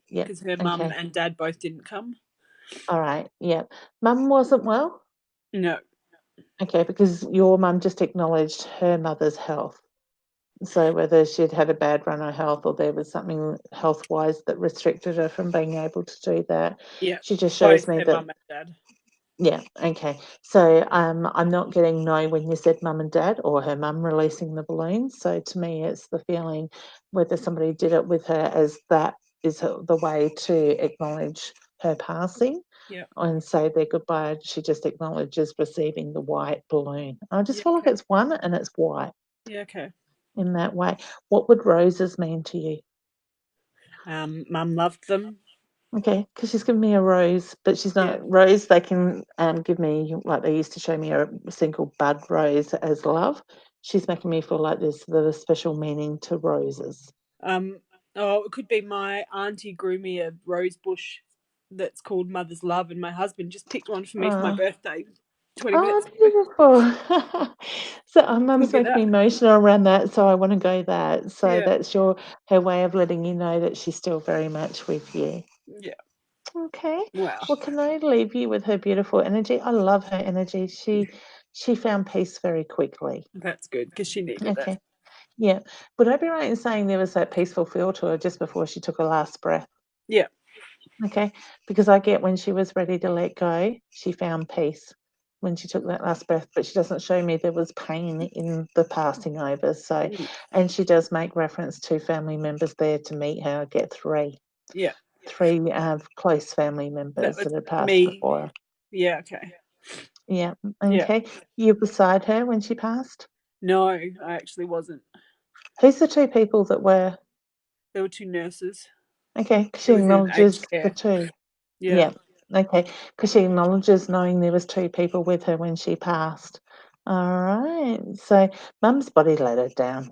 Yeah, because her mum okay. and dad both didn't come. All right, yeah. Mum wasn't well? No. Okay, because your mum just acknowledged her mother's health. So whether she'd had a bad run of health or there was something health-wise that restricted her from being able to do that, Yeah. she just shows Both me her that, mum and dad. yeah, okay. So I'm not getting no when you said mum and dad or her mum releasing the balloon. So to me, it's the feeling whether somebody did it with her as that is the way to acknowledge her passing Yeah. and say their goodbye. She just acknowledges receiving the white balloon. I just Yeah. feel like Okay. it's one and it's white Yeah. Okay. in that way. What would roses mean to you? Mum loved them. Okay, because she's given me a rose, but she's Yeah. not rose. They can give me like they used to show me a single bud rose as love. She's making me feel like there's the special meaning to roses. Um. Oh, it could be my auntie grew me a rose bush that's called Mother's Love, and my husband just picked one for me for my Oh, birthday 20 minutes oh, ago. beautiful. So our Could mum's be making me that. emotional around that, so I want to go that. So Yeah. that's her way of letting you know that she's still very much with you. Yeah. Okay. Wow. Well, can I leave you with her beautiful energy? I love her energy. She found peace very quickly. That's good because she needed it. Okay. Yeah. Would I be right in saying there was that peaceful feel to her just before she took her last breath? Yeah. Okay. Because I get when she was ready to let go, she found peace when she took that last breath, but she doesn't show me there was pain in the passing over. So, Mm. and she does make reference to family members there to meet her. I get Yeah. three close family That members was that had passed me. before her. Yeah. Okay. Yeah. Yeah. Okay. You beside her when she passed? No, I actually wasn't. Who's the two people that were? There were two nurses. Okay, 'cause It she was in aged acknowledges the care. two. Yeah. Yeah. Okay, 'cause she acknowledges knowing there was two people with her when she passed. Alright, so mum's body let her down. I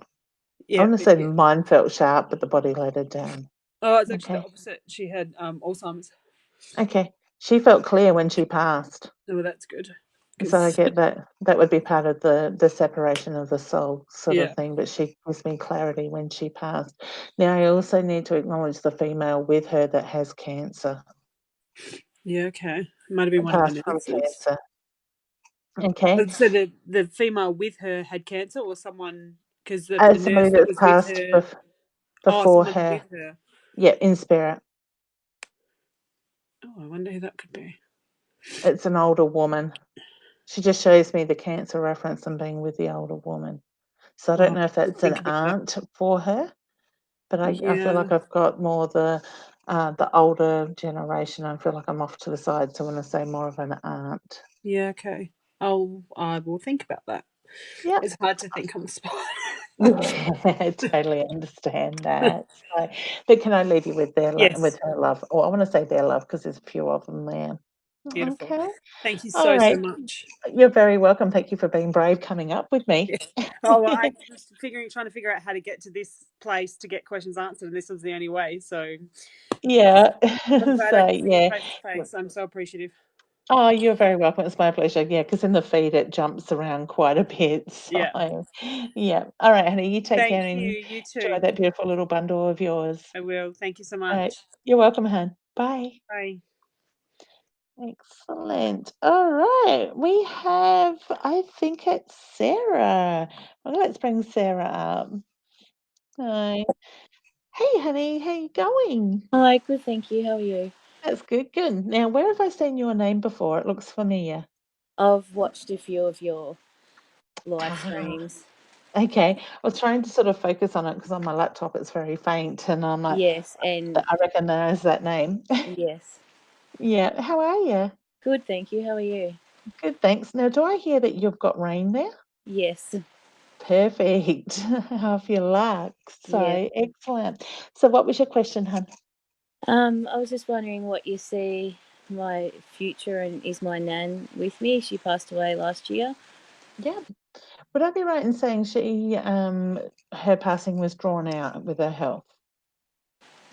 Yeah, wanna it say did. mine felt sharp, but the body let her down. Oh, it's actually the Okay. opposite. She had Alzheimer's. Okay. She felt clear when she passed. Oh, well, that's good. So I because get that that would be part of the separation of the soul sort of yeah, thing, but she gives me clarity when she passed. Now I also need to acknowledge the female with her that has cancer, yeah, okay, it might have been one of the passed from nurses. cancer. Okay. So the female with her had cancer, or someone, because the Somebody nurse that that's was with passed her. Oh, before someone her. with her. Yeah, in spirit. Oh, I wonder who that could be. It's an older woman. She just shows me the cancer reference and being with the older woman. So I Oh, don't I'll know if have to that's an think about that. aunt for her, but I feel Yeah, like I've got more the older generation. I feel like I'm off to the side, so when I say more of an aunt. yeah, okay. I will think about that. Yep. It's hard to think on the spot. I totally understand that. So, but can I leave you with with Yes, her love? Or I want to say their love because there's a few of them there. beautiful. Okay. Thank you All so right. much. You're very welcome. Thank you for being brave coming up with me. Yes. Oh, well, I was trying to figure out how to get to this place to get questions answered, and this was the only way. So Yeah. I'm glad I So could see you yeah. face to face. I'm so appreciative. Oh, you're very welcome. It's my pleasure. Yeah, because in the feed it jumps around quite a bit. Yeah. So yeah. All right, honey. You take care Thank you. and You enjoy too. that beautiful little bundle of yours. I will. Thank you so All right. much. You're welcome, hon. Bye. Bye. Excellent. All right. We have, I think it's Sarah. Well, let's bring Sarah up. Hi. Hey, honey. How you going? Hi, good, thank you. How are you? That's good. Good. Now, where have I seen your name before? It looks familiar. I've watched a few of your live Ah, streams. okay. I was trying to sort of focus on it because on my laptop it's very faint, and I'm like, Yes, and I recognize that name. yes. Yeah. How are you? Good, thank you. How are you? Good, thanks. Now, do I hear that you've got rain there? Yes, Perfect. Half your luck. yeah. So excellent. So, what was your question, hun? I was just wondering what you see my future, and is my nan with me? She passed away last year. Yeah. Would I be right in saying her passing was drawn out with her health?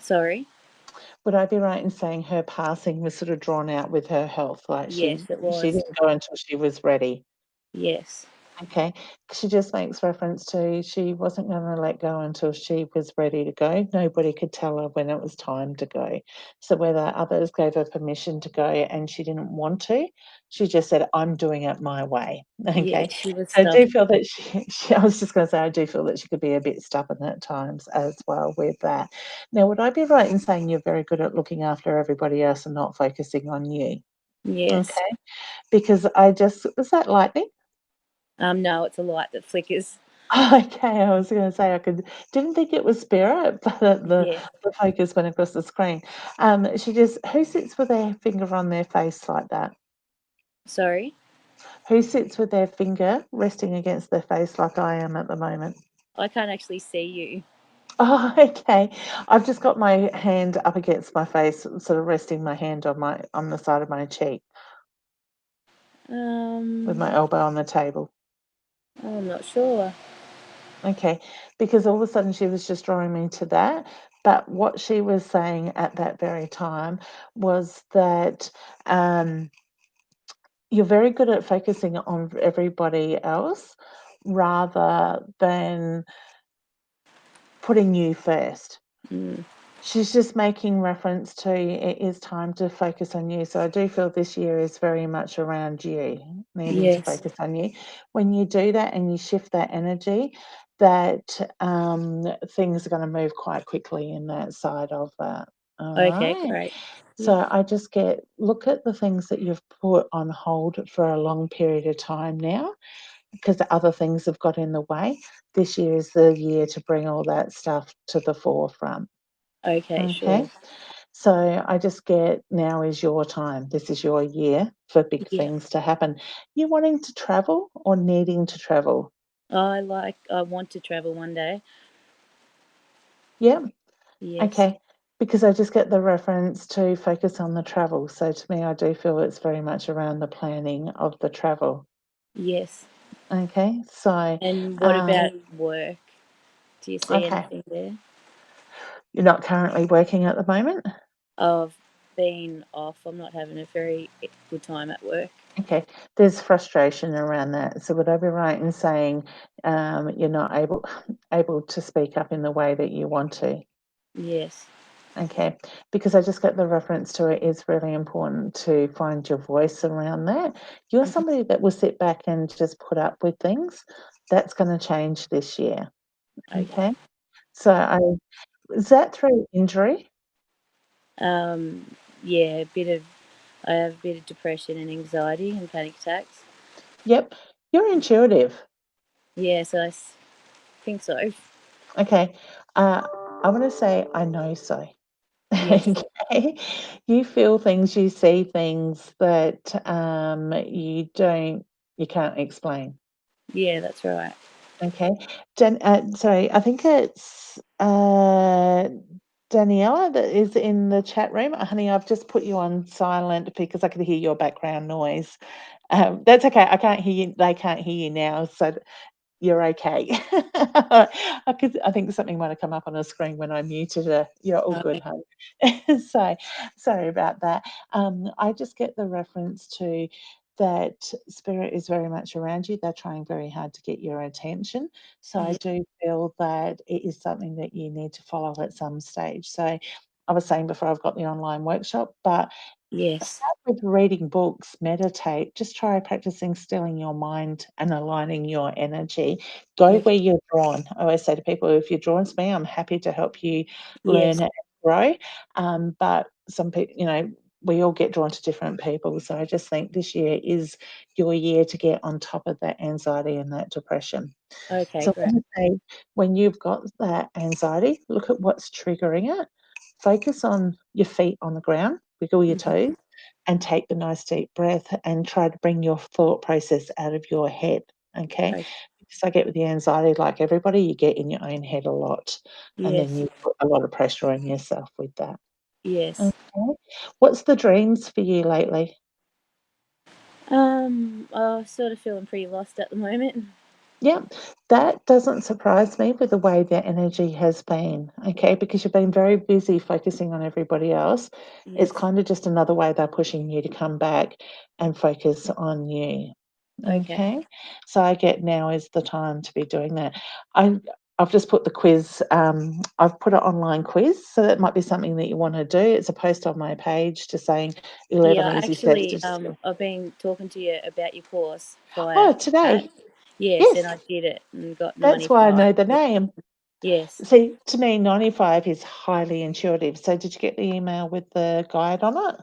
Sorry. Would I be right in saying her passing was sort of drawn out with her health? Like Yes, it she was. didn't go until she was ready. Yes. Okay. She just makes reference to she wasn't going to let go until she was ready to go. Nobody could tell her when it was time to go. So whether others gave her permission to go and she didn't want to, she just said, I'm doing it my way. Yeah, Okay. she was So I do stubborn. feel that I was just going to say, I do feel that she could be a bit stubborn at times as well with that. Now, would I be right in saying you're very good at looking after everybody else and not focusing on you? Yes. Okay. Because was that lightning? No, it's a light that flickers. Okay, I was gonna say didn't think it was spirit, but Yeah. the focus went across the screen. Who sits with their finger on their face like that? Sorry. Who sits with their finger resting against their face like I am at the moment? I can't actually see you. Oh, okay. I've just got my hand up against my face, sort of resting my hand on the side of my cheek with Um, my elbow on the table. I'm not sure. Okay, because all of a sudden she was just drawing me to that. But what she was saying at that very time was that you're very good at focusing on everybody else rather than putting you first. Mm, She's just making reference to it is time to focus on you. So I do feel this year is very much around you, needing to yes. focus on you. When you do that and you shift that energy, that things are going to move quite quickly in that side of that. All Okay, right. great. Yeah. So I just look at the things that you've put on hold for a long period of time now because other things have got in the way. This year is the year to bring all that stuff to the forefront. Okay, Okay. sure. So I just get now is your time. This is your year for big Yeah. things to happen. You wanting to travel or needing to travel? I want to travel one day. Yeah. Yes. Okay. Because I just get the reference to focus on the travel. So to me, I do feel it's very much around the planning of the travel. Yes. Okay. So, And what about um, work? Do you see okay. anything there? You're not currently working at the moment? I've been off. I'm not having a very good time at work. Okay, there's frustration around that. So would I be right in saying you're not able to speak up in the way that you want to? Yes. Okay, because I just got the reference to it is really important to find your voice around that. You're Mhm. somebody that will sit back and just put up with things. That's going to change this year. Okay. Okay, so is that through injury? Yeah, I have a bit of depression and anxiety and panic attacks. Yep, you're intuitive. Yes, think so. Okay, uh, I want to say I know so. Yes. Okay. You feel things, you see things that you can't explain. Yeah, that's right. Okay. Sorry, I think it's Daniela that is in the chat room. Honey, I've just put you on silent because I could hear your background noise. That's okay. I can't hear you. They can't hear you now. So you're okay. I think something might have come up on the screen when I muted her. You're all good, hon. So sorry about that. I just get the reference to that spirit is very much around you. They're trying very hard to get your attention. So I Yeah. do feel that it is something that you need to follow at some stage. So I was saying before I've got the online workshop, but Yes. start with reading books, meditate, just try practicing stilling your mind and aligning your energy. Go Okay. where you're drawn. I always say to people, if you're drawn to me, I'm happy to help you learn Yes. and grow. But some people, we all get drawn to different people. So I just think this year is your year to get on top of that anxiety and that depression. Okay, So I great. want to say, when you've got that anxiety, look at what's triggering it. Focus on your feet on the ground, wiggle your Mhm. toes, and take the nice deep breath and try to bring your thought process out of your head. Okay. Okay. Because I get with the anxiety, like everybody, you get in your own head a lot. And then Yes. you put a lot of pressure on yourself with that. Yes. Okay. What's the dreams for you lately? I'm sort of feeling pretty lost at the moment. Yeah, that doesn't surprise me with the way their energy has been, okay, because you've been very busy focusing on everybody else. It's Yes. kind of just another way they're pushing you to come back and focus on you. Okay. Okay. So I get now is the time to be doing that. I I've just put the quiz, I've put an online quiz, so that might be something that you want to do. It's a post on my page just saying 11 Yeah, easy steps actually, to discover. I've been talking to you about your course via Oh, chat. today. Yes, and Yes, I did it and got that's why I 95. know the name. Yes. See, to me, 95 is highly intuitive. So did you get the email with the guide on it?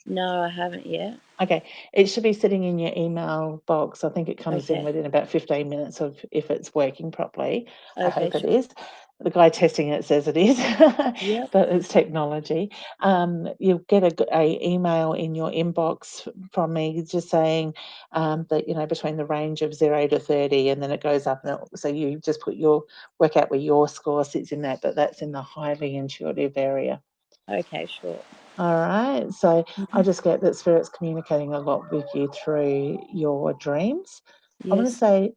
No, I haven't yet. Okay, it should be sitting in your email box. I think it comes in Okay. within about 15 minutes of if it's working properly. I Okay, hope it sure. is. The guy testing it says it is, Yep. but it's technology. You'll get a email in your inbox from me just saying that, between the range of 0 to 30, and then it goes up. So you just work out where your score sits in that, but that's in the highly intuitive area. Okay, sure. All right. So I Hmm. just get that spirit's communicating a lot with you through your dreams. I want to Yes. say,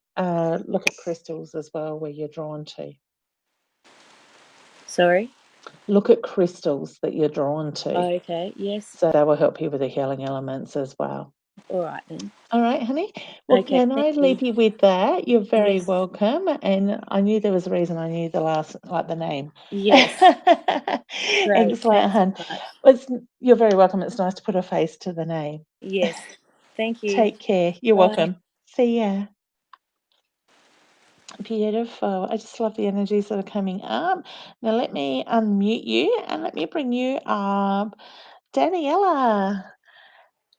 look at crystals as well, where you're drawn to. Sorry. Look at crystals that you're drawn to. Okay. Yes. So that will help you with the healing elements as well. All right then. All right, honey. Well, Okay. can Thank I you. leave you with that? You're very Yes. welcome. And I knew there was a reason I knew the name. Yes. Great. Excellent, Thanks hun. so much. You're very welcome. It's nice to put a face to the name. Yes. Thank you. Take care. You're Bye. welcome. See ya. Beautiful. I just love the energies that are coming up. Now let me unmute you and let me bring you up. Daniela.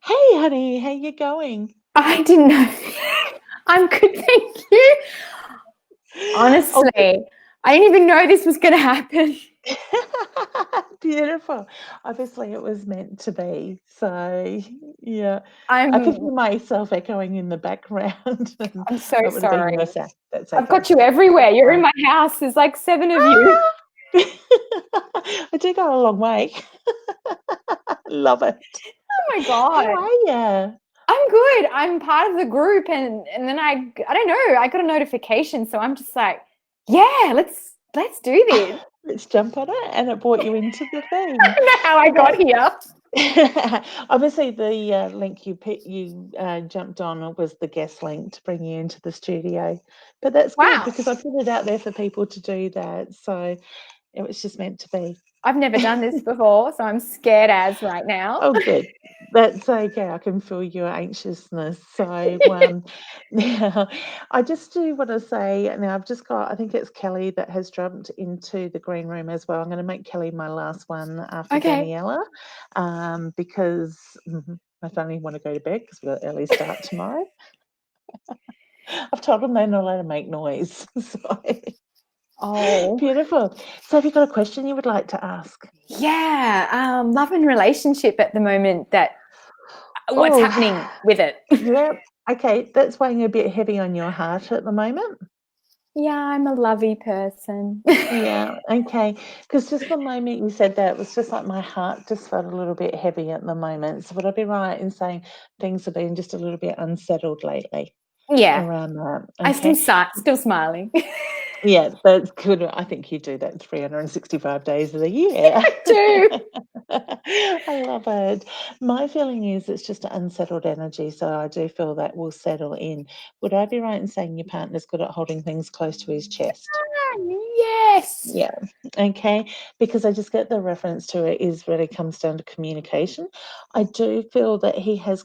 Hey, honey, how you going? I didn't know. I'm good, thank you. Oh, Honestly, I didn't even know this was going to happen. beautiful. Obviously, it was meant to be. So, yeah, I could hear I'm myself echoing in the background, and I'm so that would have been sorry. your sound. That's I've okay. got you everywhere. That's You're in fine. my house. There's like 7 of you. I do go a long way. Love it. Oh my How god. are you? I'm good. I'm part of the group and then I don't know, I got a notification, so I'm just like, yeah, let's do this. Let's jump on it, and it brought you into the I thing. don't know how I So got that here. Obviously, the link you jumped on was the guest link to bring you into the studio. But that's good Wow. because I put it out there for people to do that. So it was just meant to be. I've never done this before, so I'm scared as right now. Oh, good. That's okay. I can feel your anxiousness. So now I just do want to say now I've just got, I think it's Kelly that has jumped into the green room as well. I'm going to make Kelly my last one after Okay. Daniela because I finally want to go to bed because we've got an early start tomorrow. I've told them they're not allowed to make noise. So Oh, beautiful. So have you got a question you would like to ask? yeah. Love and relationship at the moment. What's happening with it? Yeah. Okay, that's weighing a bit heavy on your heart at the moment. Yeah, I'm a lovey person. Yeah, okay. Because just the moment you said that, it was just like my heart just felt a little bit heavy at the moment. So would I be right in saying things have been just a little bit unsettled lately Yeah, around that? I'm Okay. still smiling. Yeah, that's good. I think you do that 365 days of the year. I do. I love it. My feeling is it's just an unsettled energy, so I do feel that will settle in. Would I be right in saying your partner's good at holding things close to his chest? Yes. Yeah. Okay. Because I just get the reference to it is really comes down to communication. I do feel that he has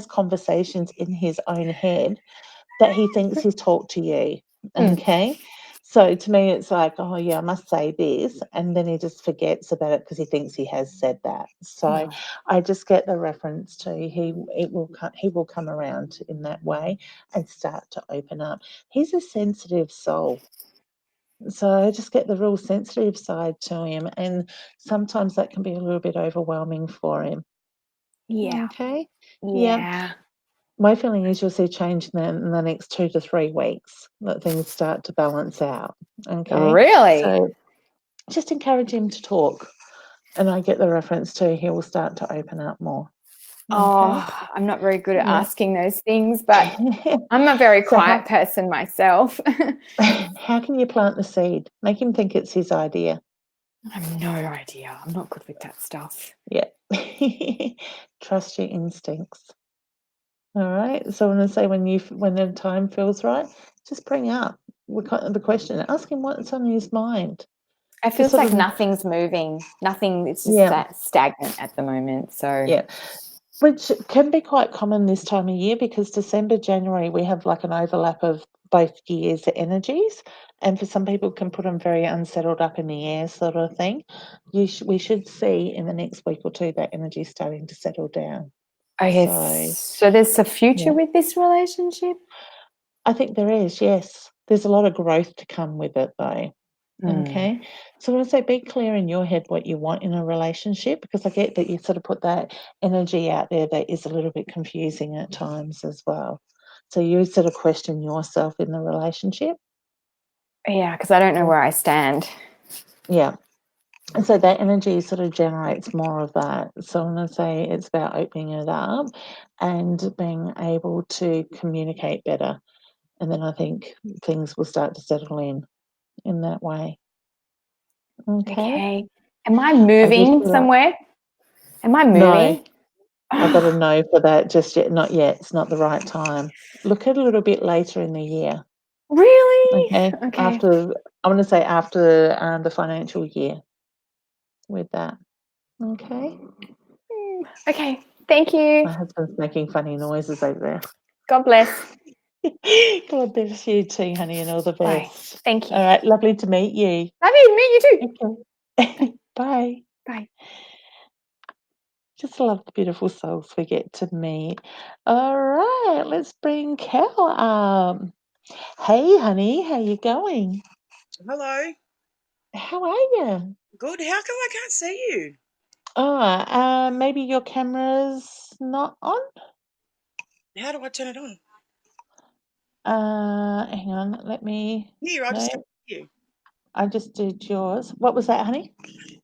conversations in his own head that he thinks he's talked to you. Okay. So to me, it's like, oh yeah, I must say this, and then he just forgets about it because he thinks he has said that. So No. I just get the reference to he will come around in that way and start to open up. He's a sensitive soul. So I just get the real sensitive side to him, and sometimes that can be a little bit overwhelming for him. Yeah. Okay. Yeah. Yeah. My feeling is you'll see change in the next 2 to 3 weeks, that things start to balance out. Okay. Really? So just encourage him to talk. And I get the reference to he will start to open up more. Okay. Oh, I'm not very good at Yeah. asking those things, but I'm a very So quiet person myself. how can you plant the seed? Make him think it's his idea. I have no idea. I'm not good with that stuff. Yeah. Trust your instincts. All right. So when I say when the time feels right, just bring up the question. Ask him what's on his mind. It feels sort like of- nothing's moving. Nothing. It's just Yeah. stagnant at the moment. So Yeah. Which can be quite common this time of year because December, January, we have like an overlap of both years' energies. And for some people can put them very unsettled up in the air sort of thing. We should see in the next week or two that energy starting to settle down. okay. So there's a future Yeah. with this relationship? I think there is, yes. There's a lot of growth to come with it though. Okay. So when I say be clear in your head what you want in a relationship, because I get that you sort of put that energy out there that is a little bit confusing at times as well. So you sort of question yourself in the relationship. Yeah, because I don't know where I stand. Yeah. And so that energy sort of generates more of that. So when I say it's about opening it up and being able to communicate better. And then I think things will start to settle in that way. Okay. Am I I just moving feel like, somewhere? Am I no, moving? I got a no for that just yet. Not yet. It's not the right time. Look at it a little bit later in the year. Really? Okay. Okay. I want to say after the financial year with that. Okay. Okay. Thank you. My husband's making funny noises over there. God bless. God bless you too, honey, and all the Bye. best. Thank you. All right. Lovely to meet you. Love you. Meet you too. Okay. Bye. Bye. Just love the beautiful souls we get to meet. All right, let's bring Cal up. Hey, honey, how you going? Hello. How are you? Good. How come I can't see you? Oh, maybe your camera's not on? How do I turn it on? Hang on, let me... Here, I just No, can't see you. I just did yours. What was that, honey?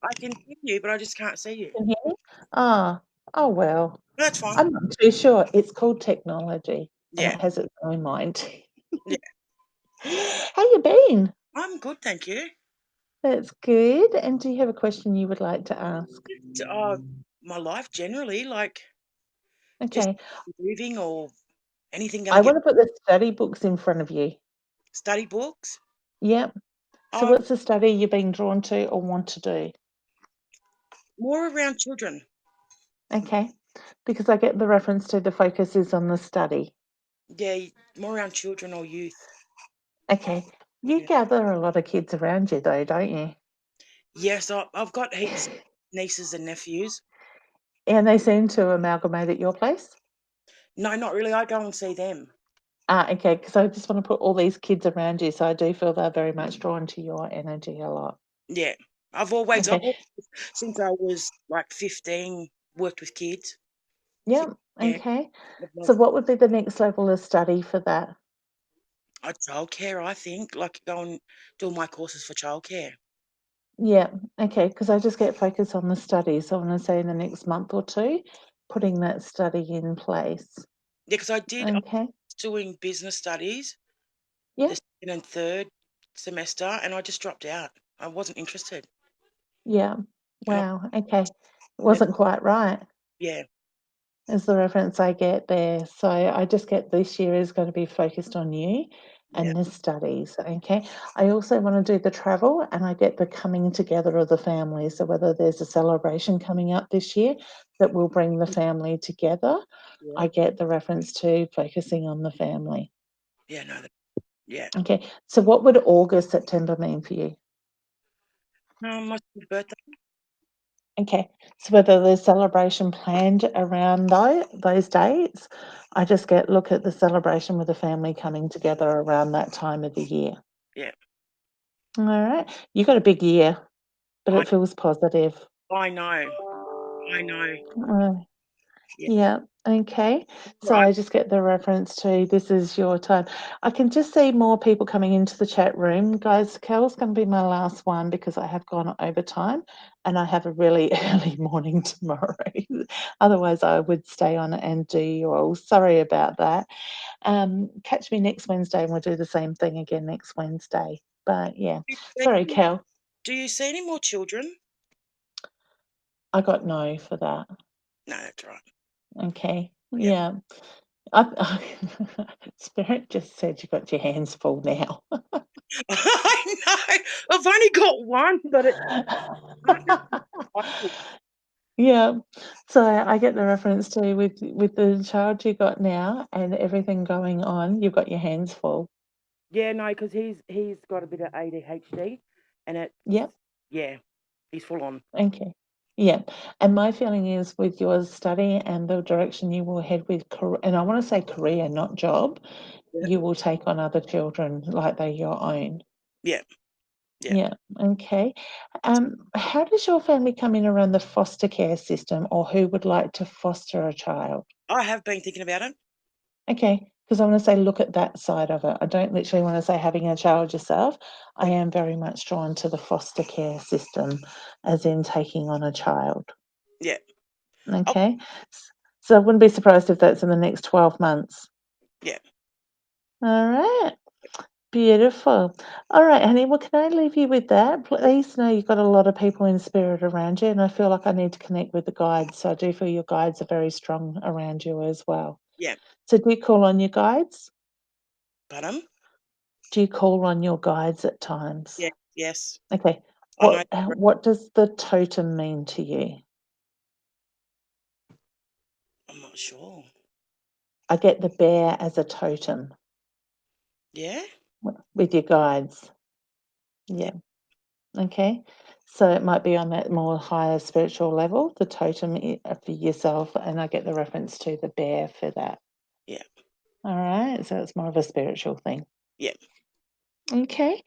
I can hear you, but I just can't see you. Can you hear me? Oh, well. That's fine. I'm not too sure. It's called technology, and Yeah. it has its own mind. Yeah. How you been? I'm good, thank you. That's good. And do you have a question you would like to ask? my life generally, like just Okay. moving or anything going I to get want to put the study books in front of you. study books. Yep. So what's the study you're being drawn to or want to do? More around children. Okay. Because I get the reference to the focus is on the study. Yeah, more around children or youth. Okay. You Yeah. gather a lot of kids around you though, don't you? Yes, I've got heaps of nieces and nephews. And they seem to amalgamate at your place? No, not really. I go and see them. Okay, because I just want to put all these kids around you, so I do feel they're very much drawn to your energy a lot. Yeah. I've always, Okay. since I was like 15, worked with kids. Yeah. Yeah. Okay. So what would be the next level of study for that? Childcare, I think, like go and do my courses for childcare. Yeah. Okay. Because I just get focused on the study. So I want to say in the next month or two, putting that study in place. Yeah, because I was Okay. doing business studies Yeah. the second and third semester, and I just dropped out. I wasn't interested. Yeah. And Wow. Okay. Wasn't quite right. yeah, Is the reference I get there. So I just get this year is going to be focused on you yeah, and the studies. Okay. I also want to do the travel and I get the coming together of the family. So whether there's a celebration coming up this year that will bring the family together, yeah, I get the reference to focusing on the family. yeah, no, yeah. Okay. So what would August, September mean for you? My birthday. Okay, so whether there's celebration planned around those dates, I just look at the celebration with the family coming together around that time of the year. Yeah. All right, you got a big year, but it feels positive. I know. Yeah, okay. So Right. I just get the reference to this is your time. I can just see more people coming into the chat room. Guys, Carol's going to be my last one because I have gone over time and I have a really early morning tomorrow. Otherwise, I would stay on and do you all. Sorry about that. Catch me next Wednesday and we'll do the same thing again next Wednesday. But yeah, sorry, Cal. Do you see any more children? I got no for that. No, that's right. Okay, Yeah. Spirit just said you got your hands full now. I know. I've only got one, but it's Yeah. So I get the reference to with the child you got now and everything going on, you've got your hands full. yeah, no, because he's got a bit of ADHD, and Yep. yeah, he's full on. Okay. Yeah. And my feeling is with your study and the direction you will head with, and I want to say career, not job, Yeah. you will take on other children like they're your own. Yeah. Yeah. Okay. How does your family come in around the foster care system or who would like to foster a child? I have been thinking about it. Okay. Because I want to say, look at that side of it. I don't literally want to say having a child yourself. I am very much drawn to the foster care system, as in taking on a child. Yeah. Okay. So I wouldn't be surprised if that's in the next 12 months. Yeah. All right. Beautiful. All right, honey. Well, can I leave you with that? Please know you've got a lot of people in spirit around you, and I feel like I need to connect with the guides. So I do feel your guides are very strong around you as well. Yeah. So do you call on your guides? Pardon? Do you call on your guides at times? Yeah. Yes. Okay. I know. What does the totem mean to you? I'm not sure. I get the bear as a totem Yeah. with your guides. Yeah. Okay. So it might be on that more higher spiritual level, the totem for yourself, and I get the reference to the bear for that. Yeah. All right. So it's more of a spiritual thing. Yeah. Okay.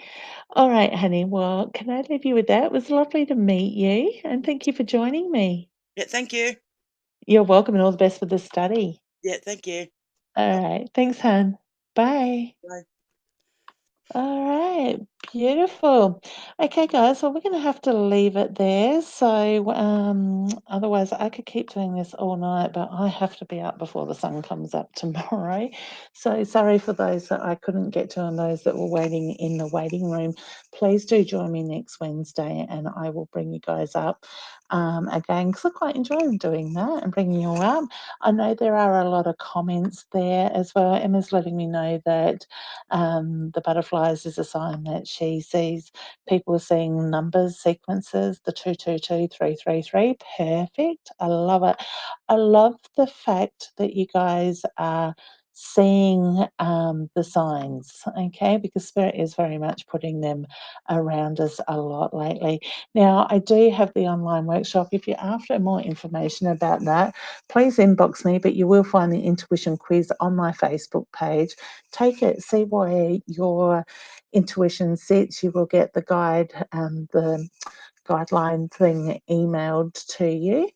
All right, honey. Well, can I leave you with that? It was lovely to meet you, and thank you for joining me. Yeah. Thank you. You're welcome, and all the best for the study. Yeah. Thank you. All right. Thanks, hon. Bye. Bye. All right. Beautiful. Okay, guys, well, we're going to have to leave it there. So, otherwise, I could keep doing this all night, but I have to be up before the sun comes up tomorrow. So, sorry for those that I couldn't get to and those that were waiting in the waiting room. Please do join me next Wednesday, and I will bring you guys up again because I quite enjoy doing that and bringing you all up. I know there are a lot of comments there as well. Emma's letting me know that the butterflies is a sign that she sees people seeing numbers sequences, the 222333. Perfect. I love it. I love the fact that you guys are seeing the signs, okay, because Spirit is very much putting them around us a lot lately. Now, I do have the online workshop. If you're after more information about that, please inbox me, but you will find the intuition quiz on my Facebook page. Take it, see where your intuition sits. You will get the the guideline thing emailed to you,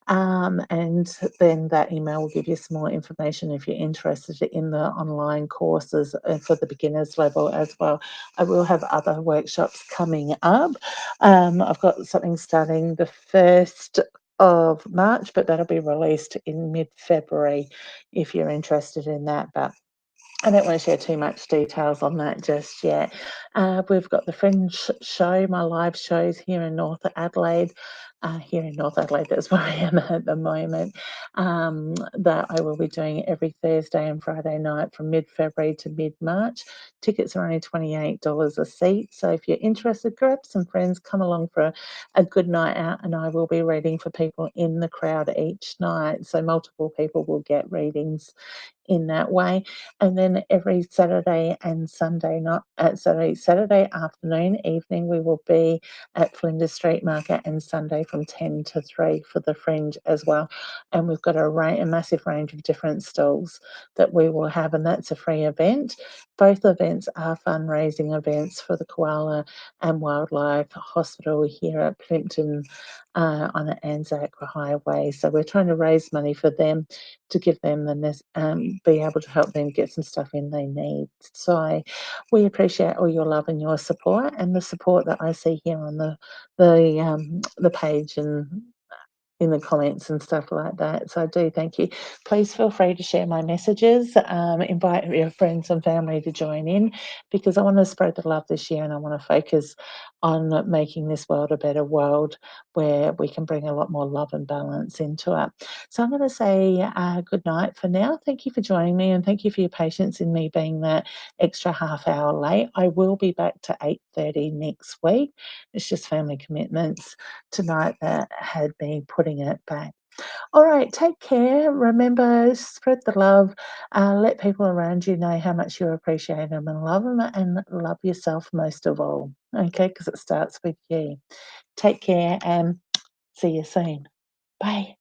and then that email will give you some more information if you're interested in the online courses for the beginners level as well. I will have other workshops coming up. I've got something starting the 1st of March, but that'll be released in mid-February if you're interested in that. But I don't want to share too much details on that just yet. We've got the Fringe show, my live shows here in North Adelaide. Here in North Adelaide, that's where I am at the moment. That I will be doing every Thursday and Friday night from mid-February to mid-March. Tickets are only $28 a seat. So if you're interested, grab some friends, come along for a good night out, and I will be reading for people in the crowd each night. So multiple people will get readings in that way. And then every Saturday and Sunday night, Saturday afternoon, evening, we will be at Flinders Street Market, and Sunday from 10 to 3 for the Fringe as well. And we've got a massive range of different stalls that we will have, and that's a free event. Both events are fundraising events for the Koala and Wildlife Hospital here at Plimpton on the Anzac Highway. So we're trying to raise money for them to give them be able to help them get some stuff in they need. So we appreciate all your love and your support, and the support that I see here on the page and in the comments and stuff like that. So I do thank you. Please feel free to share my messages, invite your friends and family to join in, because I want to spread the love this year, and I want to focus on making this world a better world where we can bring a lot more love and balance into it. So I'm going to say good night for now. Thank you for joining me, and thank you for your patience in me being that extra half hour late. I will be back to 8:30 next week. It's just family commitments tonight that had me putting it back. All right, take care. Remember, spread the love. Let people around you know how much you appreciate them and love them, and love yourself most of all. Okay, because it starts with you. Take care and see you soon. Bye.